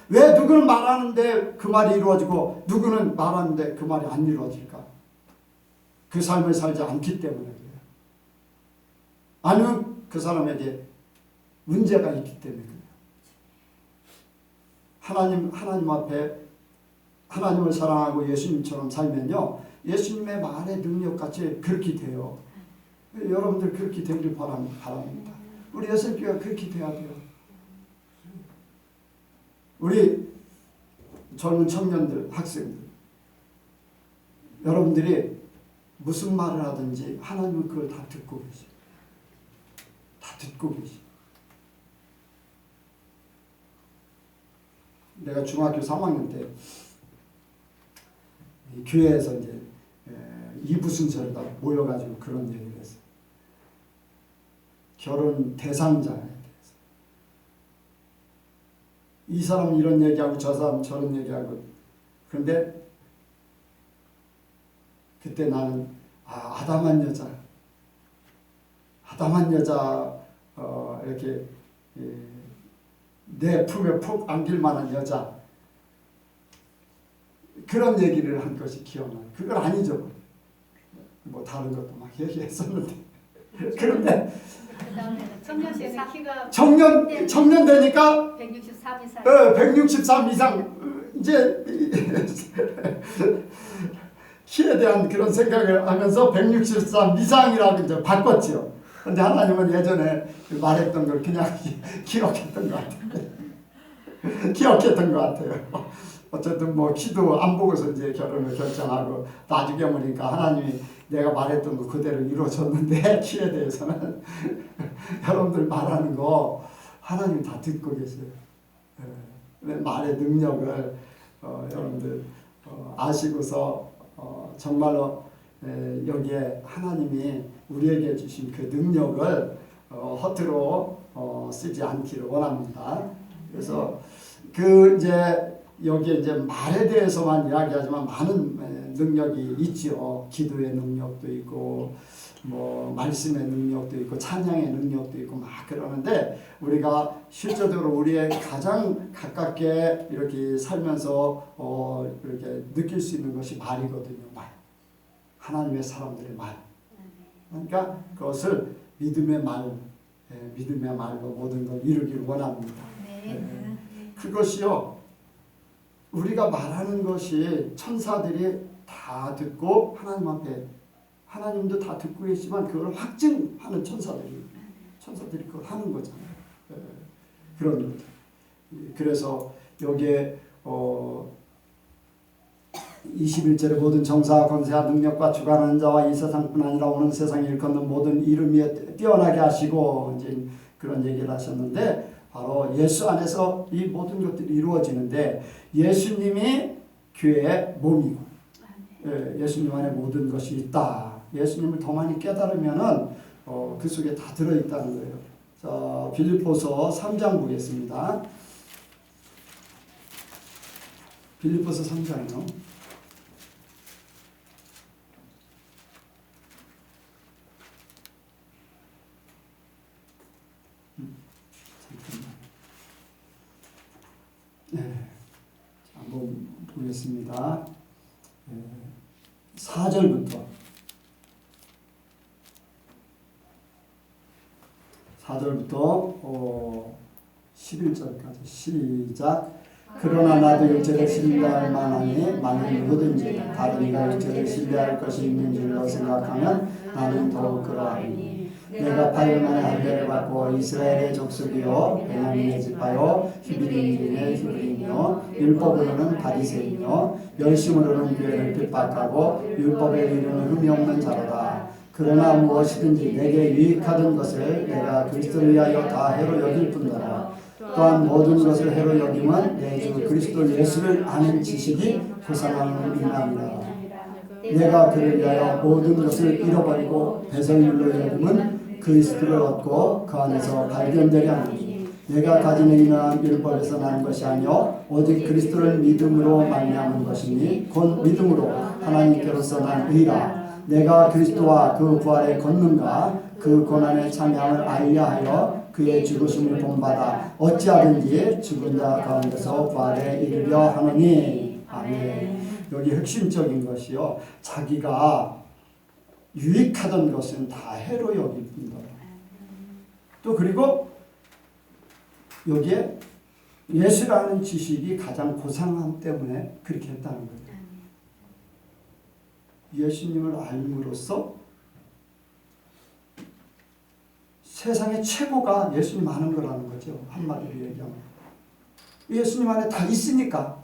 [SPEAKER 1] 왜 누구는 말하는데 그 말이 이루어지고 누구는 말하는데 그 말이 안 이루어질까? 그 삶을 살지 않기 때문에 그래요. 아니면 그 사람에게 문제가 있기 때문에 그래요. 하나님 앞에 하나님을 사랑하고 예수님처럼 살면요. 예수님의 말의 능력같이 그렇게 돼요. 여러분들 그렇게 되길 바랍니다. 우리 예수님께가 그렇게 돼야 돼요. 우리 젊은 청년들, 학생들 여러분들이 무슨 말을 하든지 하나님은 그걸 다 듣고 계세요. 다 듣고 계세요. 내가 중학교 3학년 때 교회에서 이제 이부순서를 다 모여가지고 그런 얘기를 했어요. 결혼 대상자에 대해서. 이 사람은 이런 얘기하고 저 사람은 저런 얘기하고. 그런데 그때 나는 아담한 여자 이렇게 내 품에 푹 안길 만한 여자 그런 얘기를 한 것이 기억나요. 그건 아니죠. 뭐 다른 것도 막 얘기했었는데 그런데
[SPEAKER 4] 청년 씨는 키가
[SPEAKER 1] 청년 되니까
[SPEAKER 3] 163 이상.
[SPEAKER 1] 163 이상 이제 키에 대한 그런 생각을 하면서 163 이상이라고 이제 바꿨죠. 근데 하나님은 예전에 말했던 걸 그냥 기억했던 것 같아요. 기억했던 것 같아요. 어쨌든 뭐 키도 안 보고서 이제 결혼을 결정하고 나중에 보니까 하나님이 내가 말했던 거 그대로 이루어졌는데 키에 대해서는 여러분들 말하는 거 하나님 다 듣고 계세요. 말의 능력을 여러분들 아시고서 정말로 여기에 하나님이 우리에게 주신 그 능력을 허투루 쓰지 않기를 원합니다. 그래서 그 이제 여기에 이제 말에 대해서만 이야기하지만 많은 능력이 있죠. 기도의 능력도 있고 뭐 말씀의 능력도 있고 찬양의 능력도 있고 막 그러는데 우리가 실제적으로 우리의 가장 가깝게 이렇게 살면서 이렇게 느낄 수 있는 것이 말이거든요. 말. 하나님의 사람들의 말. 그러니까 그것을 믿음의 말로 모든 걸 이루기를 원합니다. 그것이요. 우리가 말하는 것이 천사들이 다 듣고 하나님 앞에 하나님도 다 듣고 계시지만 그걸 확증하는 천사들이 그걸 하는 거잖아요. 그런 거죠. 그래서 여기에 21절에 모든 정사와 권세와 능력과 주관하는 자와 이 세상뿐 아니라 오는 세상에 일컫는 모든 이름 위에 뛰어나게 하시고 이제 그런 얘기를 하셨는데 바로 예수 안에서 이 모든 것들이 이루어지는데 예수님이 교회의 몸이고 예수님 안에 모든 것이 있다. 예수님을 더 많이 깨달으면은 그 속에 다 들어있다는 거예요. 자, 빌립보서 3장 보겠습니다. 빌립보서 3장이요. 한번 보겠습니다. 4절부터 11절까지 시작. 그러나 나도 일체를 신뢰할 만하니 만일 누구든지 다른 이가 일체를 신뢰할 것이 있는 줄로 생각하면 나는 더욱 그러하리니 내가 8일 만에 할례를 받고 이스라엘의 족속이요 베냐민의 지파요 히브리인의 히브리인이요 율법으로는 바리새인이요 열심으로는 교회를 핍박하고 율법에 이르는 흠이 없는 자로다. 그러나 무엇이든지 내게 유익하던 것을 내가 그리스도를 위하여 다 해로 여길 뿐더러 또한 모든 것을 해로 여김은 내 주 그리스도 예수를 아는 지식이 고상함을 인함이라. 내가 그를 위하여 모든 것을 잃어버리고 배설물로 여김은 그리스도를 얻고 그 안에서 발견되려 하니 내가 가진 의는 율법에서 나는 것이 아니요 오직 그리스도를 믿음으로 말미암은 것이니 곧 믿음으로 하나님께로서 난 의라. 내가 그리스도와 그 부활의 권능과 그 고난의 참여함을 알려 하여 그의 죽으심을 본받아 어찌하든지 죽은 자 가운데서 부활에 이르려 하느니. 아멘. 여기 핵심적인 것이요. 자기가 유익하던 것은 다 해로 여길 뿐더러. 또 그리고 여기에 예수라는 지식이 가장 고상함 때문에 그렇게 했다는 거예요. 예수님을 알므로써 세상의 최고가 예수님 아는 거라는 거죠. 한마디로 얘기하면. 예수님 안에 다 있으니까.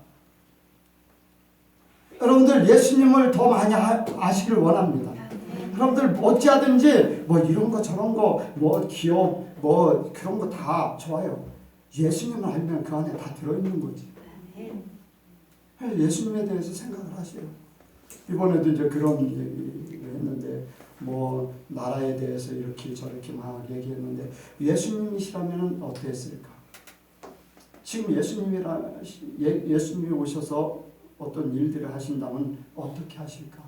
[SPEAKER 1] 여러분들 예수님을 더 많이 아시길 원합니다. 여러분들 어찌하든지 뭐 이런 거 저런 거 뭐 기업 뭐 그런 거 다 좋아요. 예수님을 알면 그 안에 다 들어있는 거지. 예수님에 대해서 생각을 하세요. 이번에도 이제 그런 얘기를 했는데 뭐 나라에 대해서 이렇게 저렇게 막 얘기했는데 예수님이시라면 어땠을까? 지금 예수님이 오셔서 어떤 일들을 하신다면 어떻게 하실까?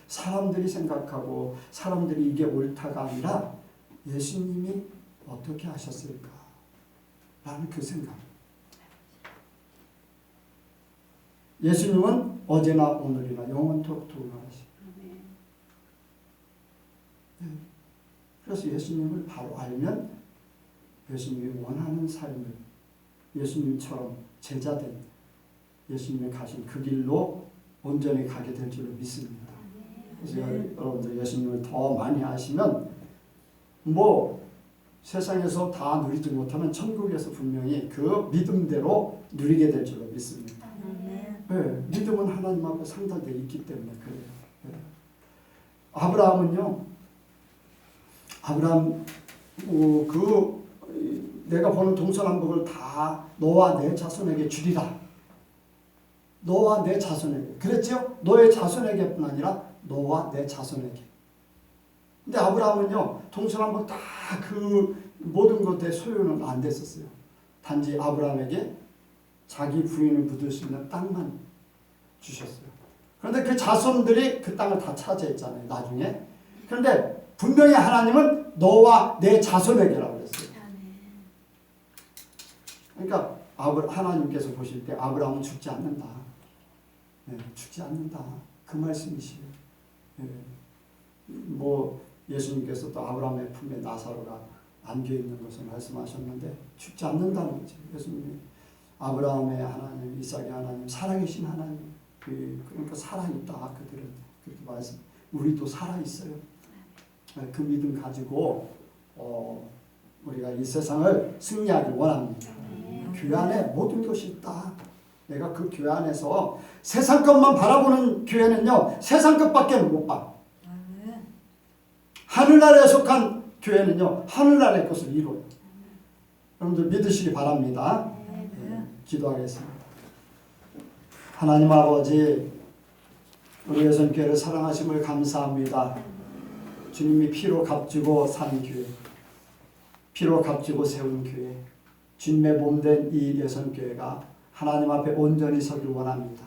[SPEAKER 1] 사람들이 생각하고 사람들이 이게 옳다가 아니라 예수님이 어떻게 하셨을까? 라는 그 생각. 예수님은 어제나 오늘이나 영원토록 동일하시. 그래서 예수님을 바로 알면 예수님이 원하는 삶을 예수님처럼 제자된 예수님이 가신 그 길로 온전히 가게 될 줄로 믿습니다. 그래서 여러분들 예수님을 더 많이 아시면 뭐 세상에서 다 누리지 못하면 천국에서 분명히 그 믿음대로 누리게 될 줄로 믿습니다. 네, 믿음은 하나님 앞에 상달되어 있기 때문에 그래요. 네. 아브라함은요, 아브라함 내가 보는 동서남북을 다 너와 내 자손에게 주리라. 너와 내 자손에게. 그랬죠? 너의 자손에게뿐 아니라 너와 내 자손에게. 근데 아브라함은요, 동서남북 다 그 모든 것의 소유는 안 됐었어요. 단지 아브라함에게 자기 부인을 묻을 수 있는 땅만 주셨어요. 그런데 그 자손들이 그 땅을 다 차지했잖아요, 나중에. 그런데 분명히 하나님은 너와 내 자손에게라고 했어요. 그러니까 하나님께서 보실 때 아브라함은 죽지 않는다. 네, 죽지 않는다. 그 말씀이시에요. 네. 뭐 예수님께서 또 아브라함의 품에 나사로가 안겨 있는 것을 말씀하셨는데 죽지 않는다는 거죠. 예수님이 아브라함의 하나님, 이삭의 하나님, 살아계신 하나님. 그러니까 살아있다. 그들은 그렇게 말씀. 우리도 살아있어요. 네, 그 믿음 가지고 우리가 이 세상을 승리하길 원합니다. 교회 안에 모든 것이 있다. 내가 그 교회 안에서 세상 것만 바라보는 교회는요, 세상 것밖에 못 봐. 하늘나라에 속한 교회는요, 하늘나라의 것을 이루어요. 여러분들 믿으시기 바랍니다. 기도하겠습니다. 하나님 아버지, 우리 예선교회를 사랑하심을 감사합니다. 주님이 피로 값주고 산 교회, 피로 값주고 세운 교회, 주님의 몸된 이 예선교회가 하나님 앞에 온전히 서길 원합니다.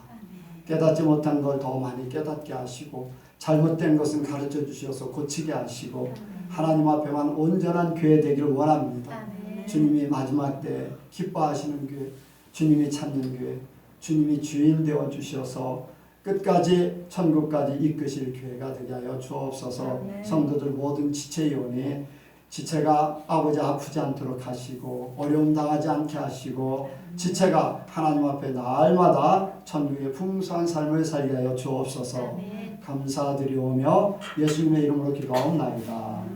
[SPEAKER 1] 깨닫지 못한 걸 더 많이 깨닫게 하시고 잘못된 것은 가르쳐 주셔서 고치게 하시고 하나님 앞에만 온전한 교회 되기를 원합니다. 주님이 마지막 때 기뻐하시는 교회, 주님이 찾는 교회, 주님이 주인 되어 주셔서 끝까지 천국까지 이끄실 교회가 되게 하여 주옵소서. 성도들 모든 지체이오니 지체가 아버지 아프지 않도록 하시고 어려움 당하지 않게 하시고 지체가 하나님 앞에 날마다 천국의 풍성한 삶을 살게 하여 주옵소서. 감사드리오며 예수님의 이름으로 기도하옵나이다.